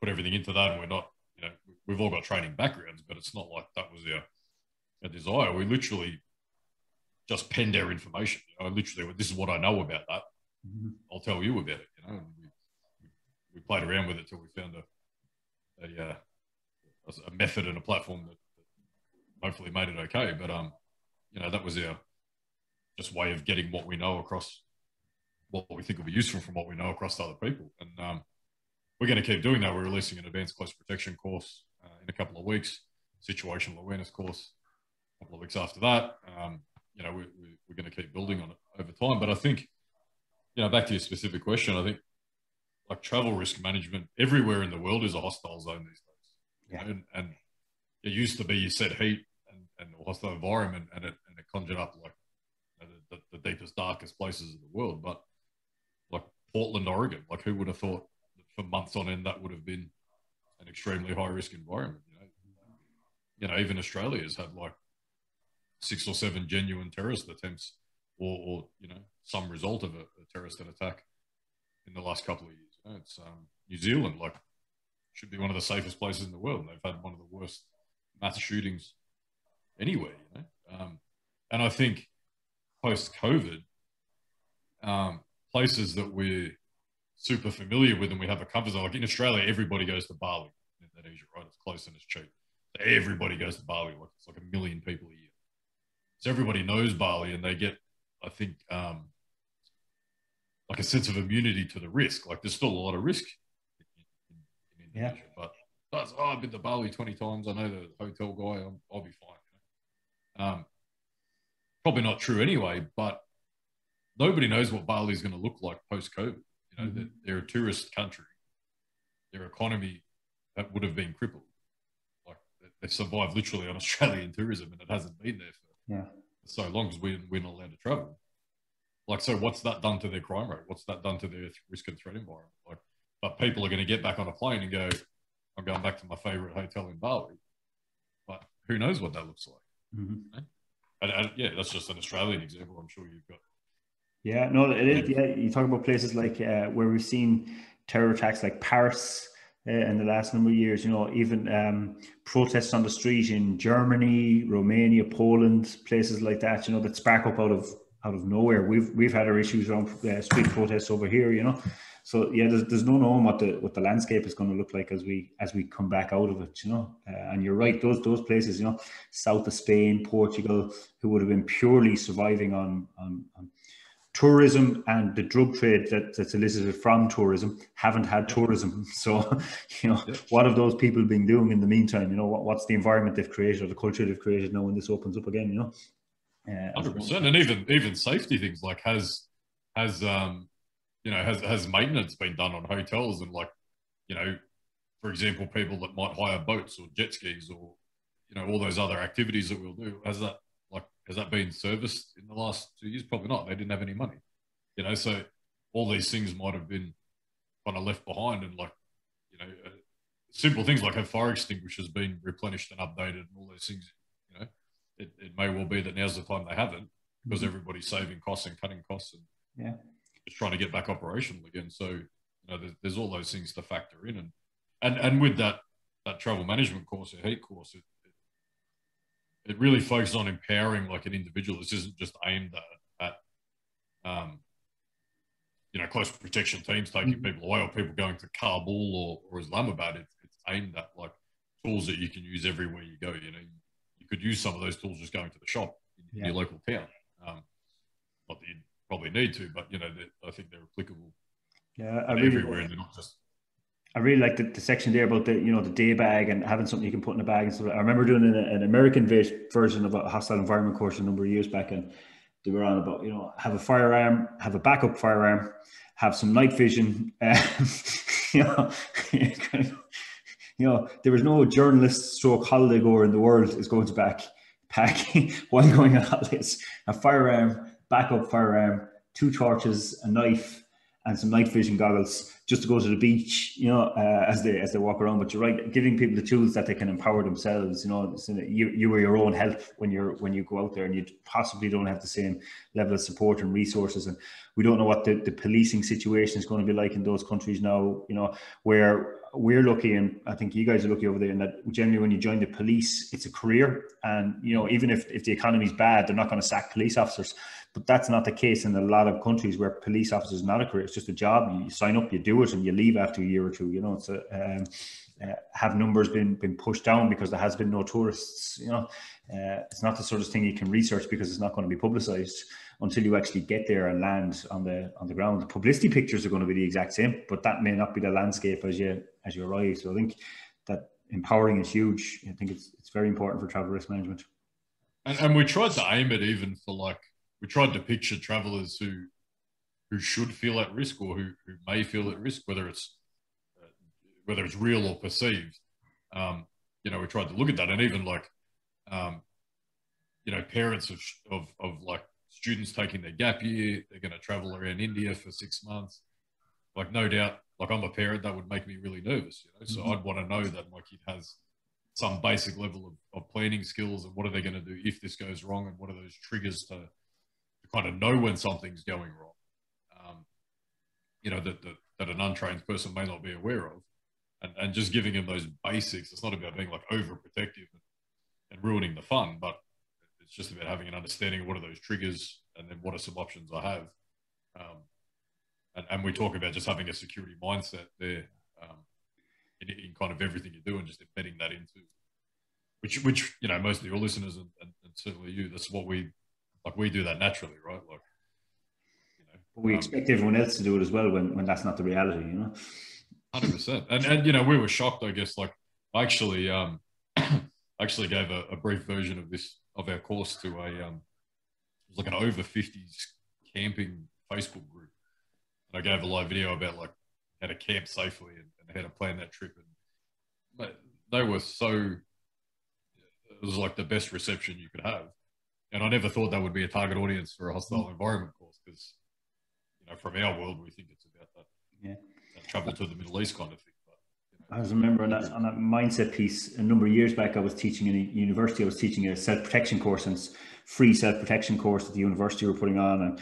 put everything into that and we're not, you know, we've all got training backgrounds, but it's not like that was our desire. We literally just penned our information. You know, literally, this is what I know about that. I'll tell you about it. You know, and we played around with it till we found a method and a platform that hopefully made it okay. But you know, that was our just way of getting what we know across, what we think will be useful from what we know across to other people. And we're going to keep doing that. We're releasing an advanced close protection course in a couple of weeks, situational awareness course a couple of weeks after that. You know, we're going to keep building on it over time. But I think back to your specific question, I think like travel risk management everywhere in the world is a hostile zone these days. Yeah. And it used to be you said heat and a hostile environment, and it conjured up like the deepest, darkest places in the world. But like Portland, Oregon, like who would have thought that for months on end that would have been an extremely high risk environment? Even Australia has had like 6 or 7 genuine terrorist attempts, or some result of a terrorist attack in the last couple of years. It's New Zealand, like, should be one of the safest places in the world, and they've had one of the worst mass shootings anywhere. And I think post COVID, places that we're super familiar with and we have a comfort zone, like in Australia, everybody goes to Bali in Indonesia, right? It's close and it's cheap. So everybody goes to Bali, like it's like 1 million people a year. So everybody knows Bali, and they get, I think, like a sense of immunity to the risk. Like there's still a lot of risk in Indonesia, but I've been to Bali 20 times. I know the hotel guy. I'll be fine. Probably not true anyway, but nobody knows what Bali is going to look like post-COVID. They're a tourist country. Their economy that would have been crippled. Like they've survived literally on Australian tourism, and it hasn't been there for so long because we're not allowed to travel. Like, so what's that done to their crime rate? What's that done to their risk and threat environment? Like, but people are going to get back on a plane and go, I'm going back to my favorite hotel in Bali. But who knows what that looks like? That's just an Australian example. I'm sure you've got. Yeah, no, it is. Yeah, you talk about places like where we've seen terror attacks like Paris in the last number of years, even protests on the street in Germany, Romania, Poland, places like that, that spark up out of nowhere. We've had our issues around street protests over here, So yeah, there's no knowing what the landscape is going to look like as we come back out of it, And you're right, those places, south of Spain, Portugal, who would have been purely surviving on tourism and the drug trade that's elicited from tourism, haven't had tourism. So, what have those people been doing in the meantime? What's the environment they've created or the culture they've created now when this opens up again? 100%, and even safety things like has maintenance been done on hotels, and for example, people that might hire boats or jet skis or all those other activities that we'll do, has that been serviced in the last 2 years? Probably not. They didn't have any money, so all these things might have been kind of left behind, and simple things like have fire extinguishers been replenished and updated and all those things. It may well be that now's the time they haven't, because everybody's saving costs and cutting costs and just trying to get back operational again. So there's all those things to factor in, and with that travel management course, a heat course, it really focuses on empowering like an individual. This isn't just aimed at close protection teams taking people away or people going to Kabul or Islamabad. It's aimed at like tools that you can use everywhere you go. You could use some of those tools just going to the shop in your local town. Not that you probably need to, but I think they're applicable. Yeah, everywhere, and they're not just. I really like the section there about the day bag and having something you can put in a bag and stuff. I remember doing an American version of a hostile environment course a number of years back, and they were on about have a firearm, have a backup firearm, have some night vision. There was no journalist stroke holiday goer in the world is going to pack while going on holidays. A firearm, backup firearm, 2 torches, a knife, and some night vision goggles just to go to the beach, as they walk around. But you're right, giving people the tools that they can empower themselves. So you are your own help when you go out there, and you possibly don't have the same level of support and resources. And we don't know what the policing situation is going to be like in those countries now. Where we're lucky, and I think you guys are lucky over there, in that generally when you join the police, it's a career, and even if the economy's bad, they're not going to sack police officers. But that's not the case in a lot of countries where police officers is not a career. It's just a job. You sign up, you do it, and you leave after a year or two. It's have numbers been pushed down because there has been no tourists? It's not the sort of thing you can research because it's not going to be publicized until you actually get there and land on the ground. The publicity pictures are going to be the exact same, but that may not be the landscape as you arrive. So I think that empowering is huge. I think it's very important for travel risk management. And we tried to aim it even for we tried to picture travelers who who should feel at risk or who may feel at risk, whether it's real or perceived. You know, we tried to look at that, and even like, you know, parents of like students taking their gap year, they're going to travel around India for 6 months. Like, no doubt, like I'm a parent, that would make me really nervous, you know. So I'd want to know that my kid has some basic level of planning skills, and what are they going to do if this goes wrong, and what are those triggers to kind of know when something's going wrong, you know, that an untrained person may not be aware of. And just giving them those basics. It's not about being like overprotective and ruining the fun, but it's just about having an understanding of what are those triggers, and then what are some options I have. And we talk about just having a security mindset there, in kind of everything you do, and just embedding that into which you know, most of your listeners and certainly you, that's what we do that naturally, right? Like, you know, but we expect everyone else to do it as well when that's not the reality, you know. 100%. And you know, we were shocked, I guess. Like, I actually actually gave a brief version of our course to it was like an over 50s camping Facebook group, and I gave a live video about like how to camp safely and how to plan that trip, and they were so, it was like the best reception you could have. And I never thought that would be a target audience for a hostile environment course, because, you know, from our world, we think it's about that travel to the Middle East kind of thing. But, you know, I was remembering on that mindset piece a number of years back. I was teaching in a university. I was teaching a self-protection course, and free self-protection course that the university were putting on, and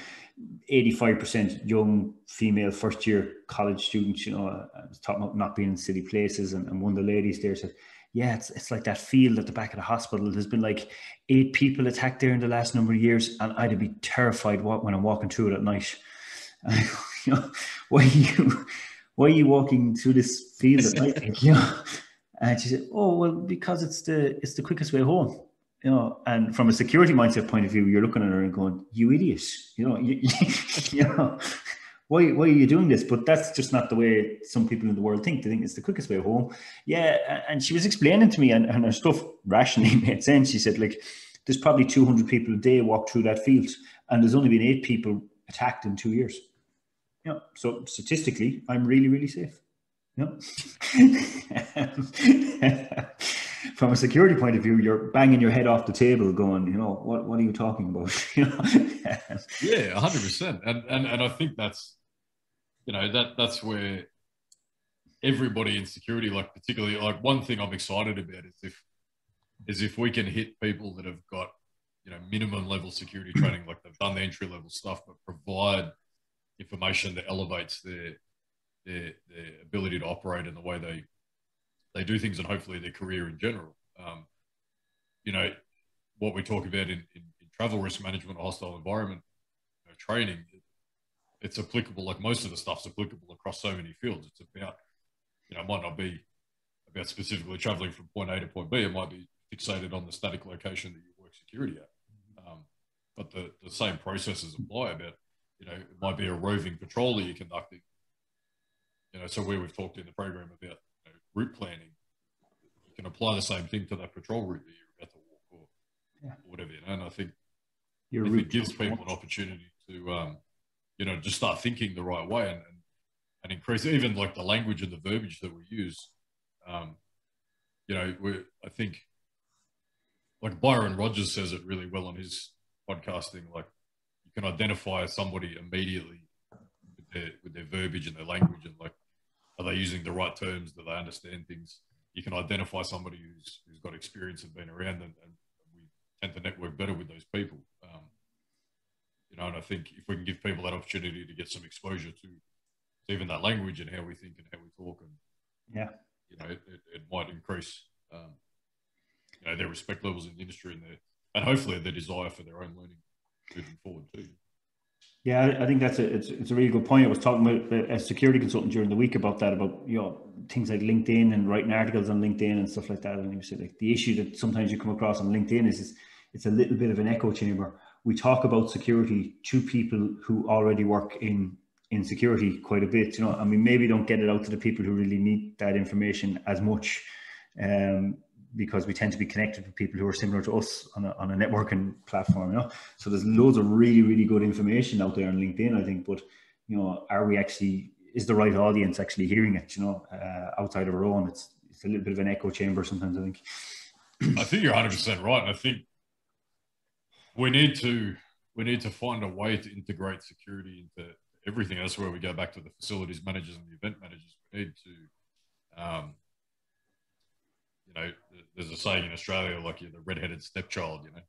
85% young female first-year college students. You know, I was talking about not being in city places, and one of the ladies there said, yeah, it's like that field at the back of the hospital. There's been like 8 people attacked there in the last number of years, and I'd be terrified when I'm walking through it at night. And I go, you know, why are you walking through this field at night? You know? And she said, oh, well, because it's the quickest way home. You know, and from a security mindset point of view, you're looking at her and going, you idiot. You know, you know, why are you doing this? But that's just not the way some people in the world think. They think it's the quickest way home. Yeah. And she was explaining to me, and her stuff rationally made sense. She said, like, there's probably 200 people a day walk through that field, and there's only been 8 people attacked in 2 years. You know, so statistically, I'm really, really safe. You know? From a security point of view, you're banging your head off the table going, you know, what are you talking about? You know? Yeah, 100%. And I think that's, you know, that's where everybody in security, like particularly, like one thing I'm excited about is if we can hit people that have got, you know, minimum level security training, like they've done the entry level stuff, but provide information that elevates their ability to operate in the way they do things, and hopefully their career in general. You know, what we talk about in travel risk management or hostile environment, you know, training, it's applicable, like most of the stuff's applicable across so many fields. It's about, you know, it might not be about specifically traveling from point A to point B. It might be fixated on the static location that you work security at. But the same processes apply about, you know, it might be a roving patrol that you're conducting. You know, so where we've talked in the program about, you know, route planning, you can apply the same thing to that patrol route that you're about to walk, or whatever, you know. And I think it gives people an opportunity to, you know, just start thinking the right way, and increase even like the language and the verbiage that we use. You know, I think like Byron Rogers says it really well on his podcasting, like you can identify somebody immediately with their verbiage and their language, and like, are they using the right terms? Do they understand things? You can identify somebody who's got experience and been around, and we tend to network better with those people. You know, and I think if we can give people that opportunity to get some exposure to even that language and how we think and how we talk, and you know, it might increase you know, their respect levels in the industry, and hopefully their desire for their own learning moving forward too. Yeah, I think it's a really good point. I was talking with a security consultant during the week about that, about, you know, things like LinkedIn and writing articles on LinkedIn and stuff like that. And you said, like, the issue that sometimes you come across on LinkedIn is it's a little bit of an echo chamber. We talk about security to people who already work in security quite a bit, you know, and we maybe don't get it out to the people who really need that information as much, because we tend to be connected with people who are similar to us on a networking platform, you know. So there's loads of really, really good information out there on LinkedIn, I think, but you know, is the right audience actually hearing it, you know, outside of our own? It's a little bit of an echo chamber sometimes, I think. I think you're 100% right. And I think we need to find a way to integrate security into everything. That's where we go back to the facilities managers and the event managers. We need to, you know, there's a saying in Australia, like you're the redheaded stepchild, you know.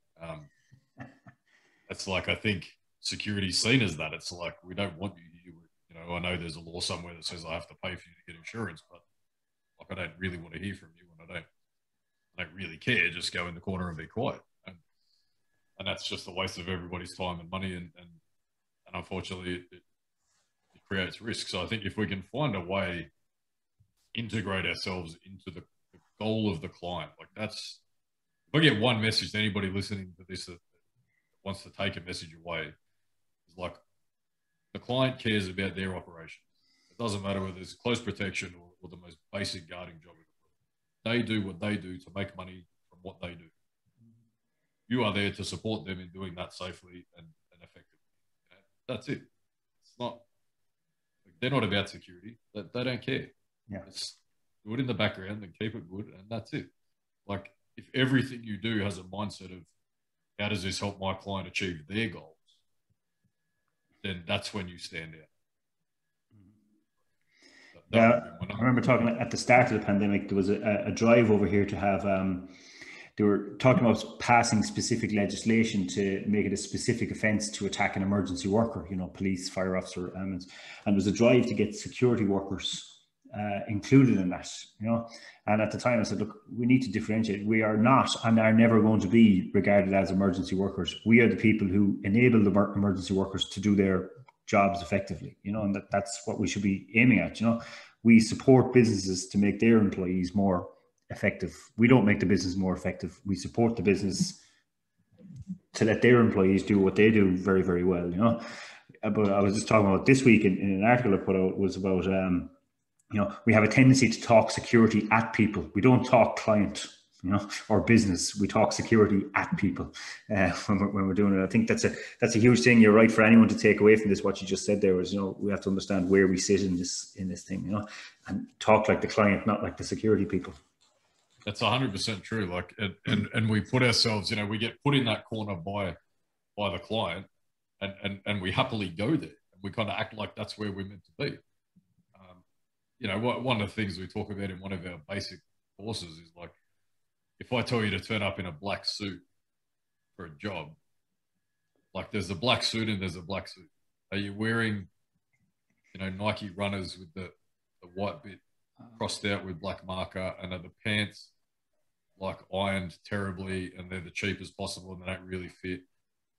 It's like, I think security's seen as that. It's like, we don't want you here. You know, I know there's a law somewhere that says I have to pay for you to get insurance, but like, I don't really want to hear from you, and I don't really care. Just go in the corner and be quiet. And that's just a waste of everybody's time and money. And unfortunately, it creates risk. So I think if we can find a way, integrate ourselves into the goal of the client, like that's, if I get one message to anybody listening to this that wants to take a message away, is like, the client cares about their operations. It doesn't matter whether it's close protection or the most basic guarding job in the world. They do what they do to make money from what they do. You are there to support them in doing that safely and effectively. You know, that's it. It's not, like, they're not about security. They don't care. Yeah. It's, do it in the background and keep it good, and that's it. Like, if everything you do has a mindset of how does this help my client achieve their goals, then that's when you stand out. Yeah, I remember talking at the start of the pandemic, there was a drive over here to have, they were talking about passing specific legislation to make it a specific offence to attack an emergency worker, you know, police, fire officer, ambulance. And there was a drive to get security workers included in that, you know. And at the time I said, look, we need to differentiate. We are not and are never going to be regarded as emergency workers. We are the people who enable the emergency workers to do their jobs effectively, you know, and that's what we should be aiming at, you know. We support businesses to make their employees more effective. We don't make the business more effective. We support the business to let their employees do what they do very, very well, you know. But I was just talking about this week in an article I put out was about, you know, we have a tendency to talk security at people. We don't talk client, you know, or business. We talk security at people when we're doing it. I think that's a huge thing. You're right, for anyone to take away from this. What you just said there was, you know, we have to understand where we sit in this thing, you know, and talk like the client, not like the security people. That's 100% true. Like, and we put ourselves, you know, we get put in that corner by the client, and we happily go there. We kind of act like that's where we're meant to be. You know, one of the things we talk about in one of our basic courses is like, if I tell you to turn up in a black suit for a job, like, there's a black suit and there's a black suit. Are you wearing, you know, Nike runners with the white bit crossed out with black marker, and are the pants like ironed terribly and they're the cheapest possible and they don't really fit,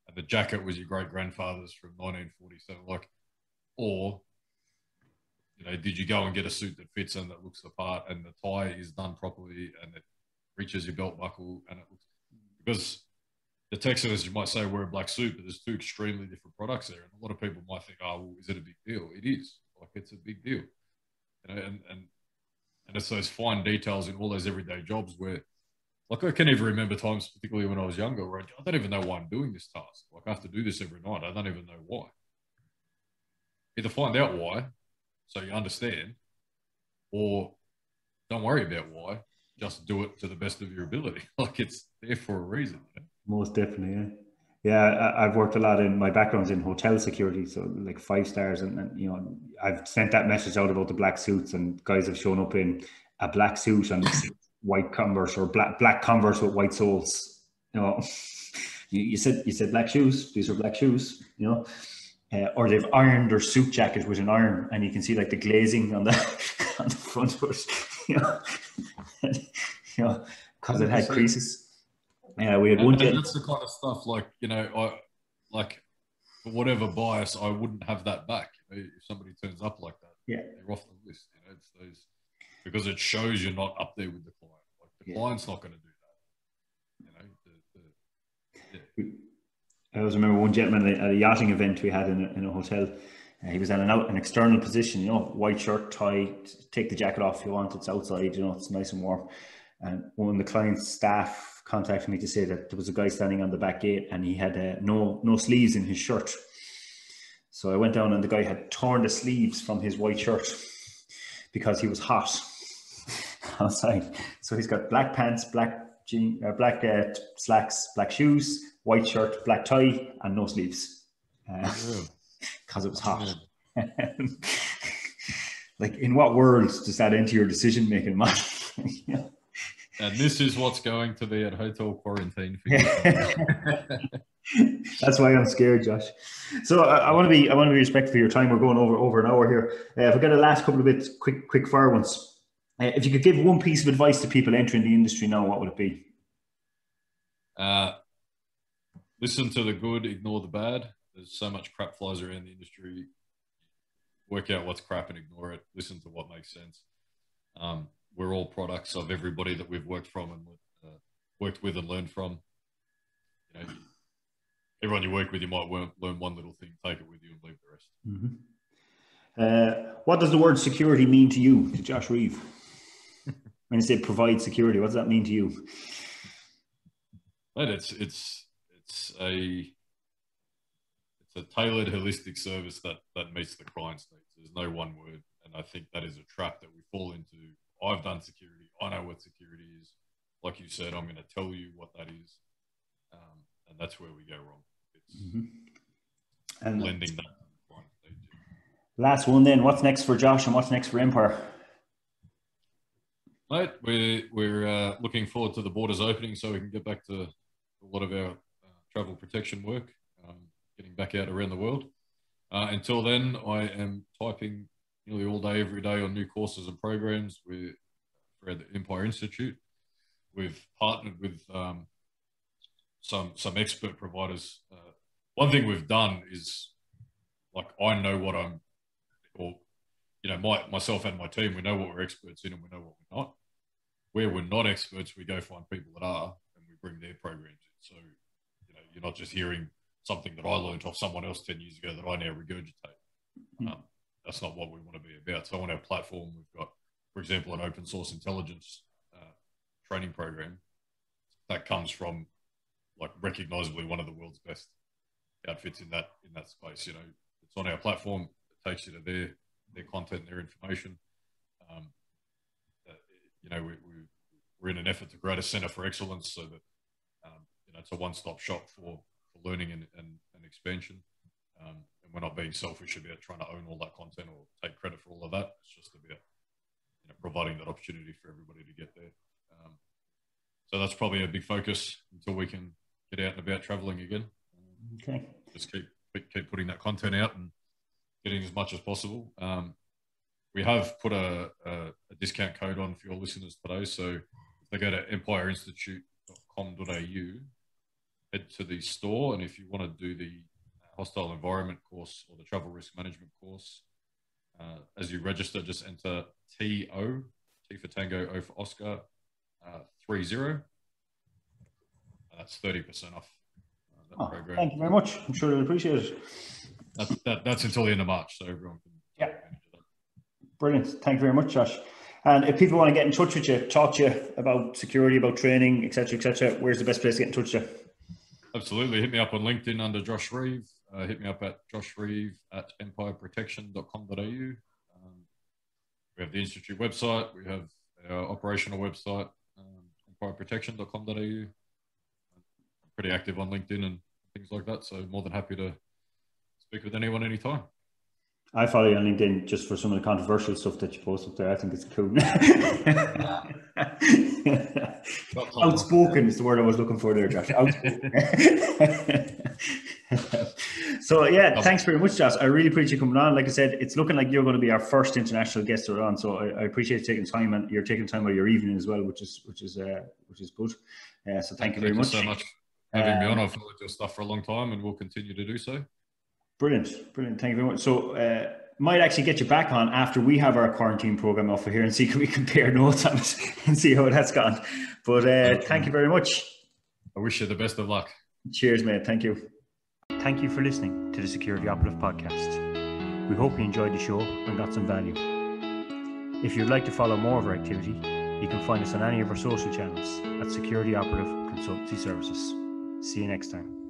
and the jacket was your great grandfather's from 1947, like, or, you know, did you go and get a suit that fits and that looks the part, and the tie is done properly and it reaches your belt buckle and it looks, because the text message you might say wear a black suit, but there's two extremely different products there, and a lot of people might think, oh, well, is it a big deal? It is. Like, it's a big deal, you know, and it's those fine details in all those everyday jobs where, like, I can even remember times, particularly when I was younger, where I don't even know why I'm doing this task. Like, I have to do this every night. I don't even know why. Either find out why, so you understand, or don't worry about why. Just do it to the best of your ability. Like, it's there for a reason. You know? Most definitely, yeah. Yeah, I've worked a lot in my background's in hotel security, so like 5 stars, and you know, I've sent that message out about the black suits, and guys have shown up in a black suit and white Converse, or black Converse with white soles. You know, you said black shoes. These are black shoes. You know, or they've ironed their suit jacket with an iron, and you can see like the glazing on the on the front of it. You know, you know, because it had creases. Yeah, we had one. And that's the kind of stuff, like, you know, I like, for whatever bias, I wouldn't have that back. You know, if somebody turns up like that, yeah, they're off the list. You know, it's those, because it shows you're not up there with the client. Like, the client's not going to do that. You know, I always remember one gentleman at a yachting event we had in a hotel. He was at an external position, you know, white shirt, tie, take the jacket off if you want. It's outside, you know, it's nice and warm. And one of the client's staff contacted me to say that there was a guy standing on the back gate and he had no sleeves in his shirt. So I went down and the guy had torn the sleeves from his white shirt because he was hot outside. So he's got black pants, black slacks, black shoes, white shirt, black tie, and no sleeves because it was hot. Like, in what world does that enter your decision making, man? Yeah. And this is what's going to be at hotel quarantine for you. That's why I'm scared, Josh. So I want to be respectful of your time. We're going over an hour here. If I get a last couple of bits, quick fire ones. If you could give one piece of advice to people entering the industry now, what would it be? Listen to the good, ignore the bad. There's so much crap flies around the industry. Work out what's crap and ignore it. Listen to what makes sense. We're all products of everybody that we've worked from and worked with and learned from. You know, everyone you work with, you might learn one little thing, take it with you, and leave the rest. Mm-hmm. What does the word security mean to you, to Josh Reeve? When you say provide security, what does that mean to you? But it's a tailored, holistic service that meets the client's needs. There's no one word, and I think that is a trap that we fall into. I've done security. I know what security is. Like you said, I'm going to tell you what that is, and that's where we go wrong. It's and blending that. Last one then. What's next for Josh and what's next for Empire? Mate, we're looking forward to the borders opening so we can get back to a lot of our travel protection work, getting back out around the world. Until then, I am typing nearly all day, every day on new courses and programs for the Empire Institute. We've partnered with some expert providers. One thing we've done is, like, I know what myself and my team, we know what we're experts in and we know what we're not. Where we're not experts, we go find people that are, and we bring their programs in. So, you're not just hearing something that I learned off someone else 10 years ago that I now regurgitate. That's not what we want to be about. So on our platform, we've got, for example, an open source intelligence training program that comes from, like, recognizably one of the world's best outfits in that space. It's on our platform. It takes you to their content, their information. We're in an effort to create a center for excellence so that it's a one-stop shop for learning and expansion. And we're not being selfish about trying to own all that content or take credit for all of that. It's just about providing that opportunity for everybody to get there. So that's probably a big focus until we can get out and about traveling again. Okay. Just keep putting that content out and getting as much as possible. We have put a discount code on for your listeners today. So if they go to empireinstitute.com.au, head to the store, and if you want to do the hostile environment course or the travel risk management course, as you register, just enter TO, T for Tango, O for Oscar, 30. That's 30% off that program. Thank you very much. I'm sure they'll appreciate it. That's until the end of March, so everyone can. Yeah. Brilliant. Thank you very much, Josh. And if people want to get in touch with you, talk to you about security, about training, etc., where's the best place to get in touch with you? Absolutely. Hit me up on LinkedIn under Josh Reeve. Hit me up at joshreeve@empireprotection.com.au. We have the Institute website. We have our operational website, empireprotection.com.au. I'm pretty active on LinkedIn and things like that, so more than happy to speak with anyone anytime. I follow you on LinkedIn just for some of the controversial stuff that you post up there. I think it's cool. Outspoken is the word I was looking for there, Josh. Outspoken. So yeah, thanks very much, Josh. I really appreciate you coming on. Like I said, it's looking like you're going to be our first international guest on. So I appreciate you taking time, and you're taking time out of your evening as well, which is good. So thank you very much. Thank you so much for having me on. I've followed your stuff for a long time, and we'll continue to do so. Brilliant. Thank you very much. So might actually get you back on after we have our quarantine program off of here and see can we compare notes on it and see how that's gone. But thank you very much. I wish you the best of luck. Cheers, mate. Thank you. Thank you for listening to the Security Operative Podcast. We hope you enjoyed the show and got some value. If you'd like to follow more of our activity, you can find us on any of our social channels at Security Operative Consultancy Services. See you next time.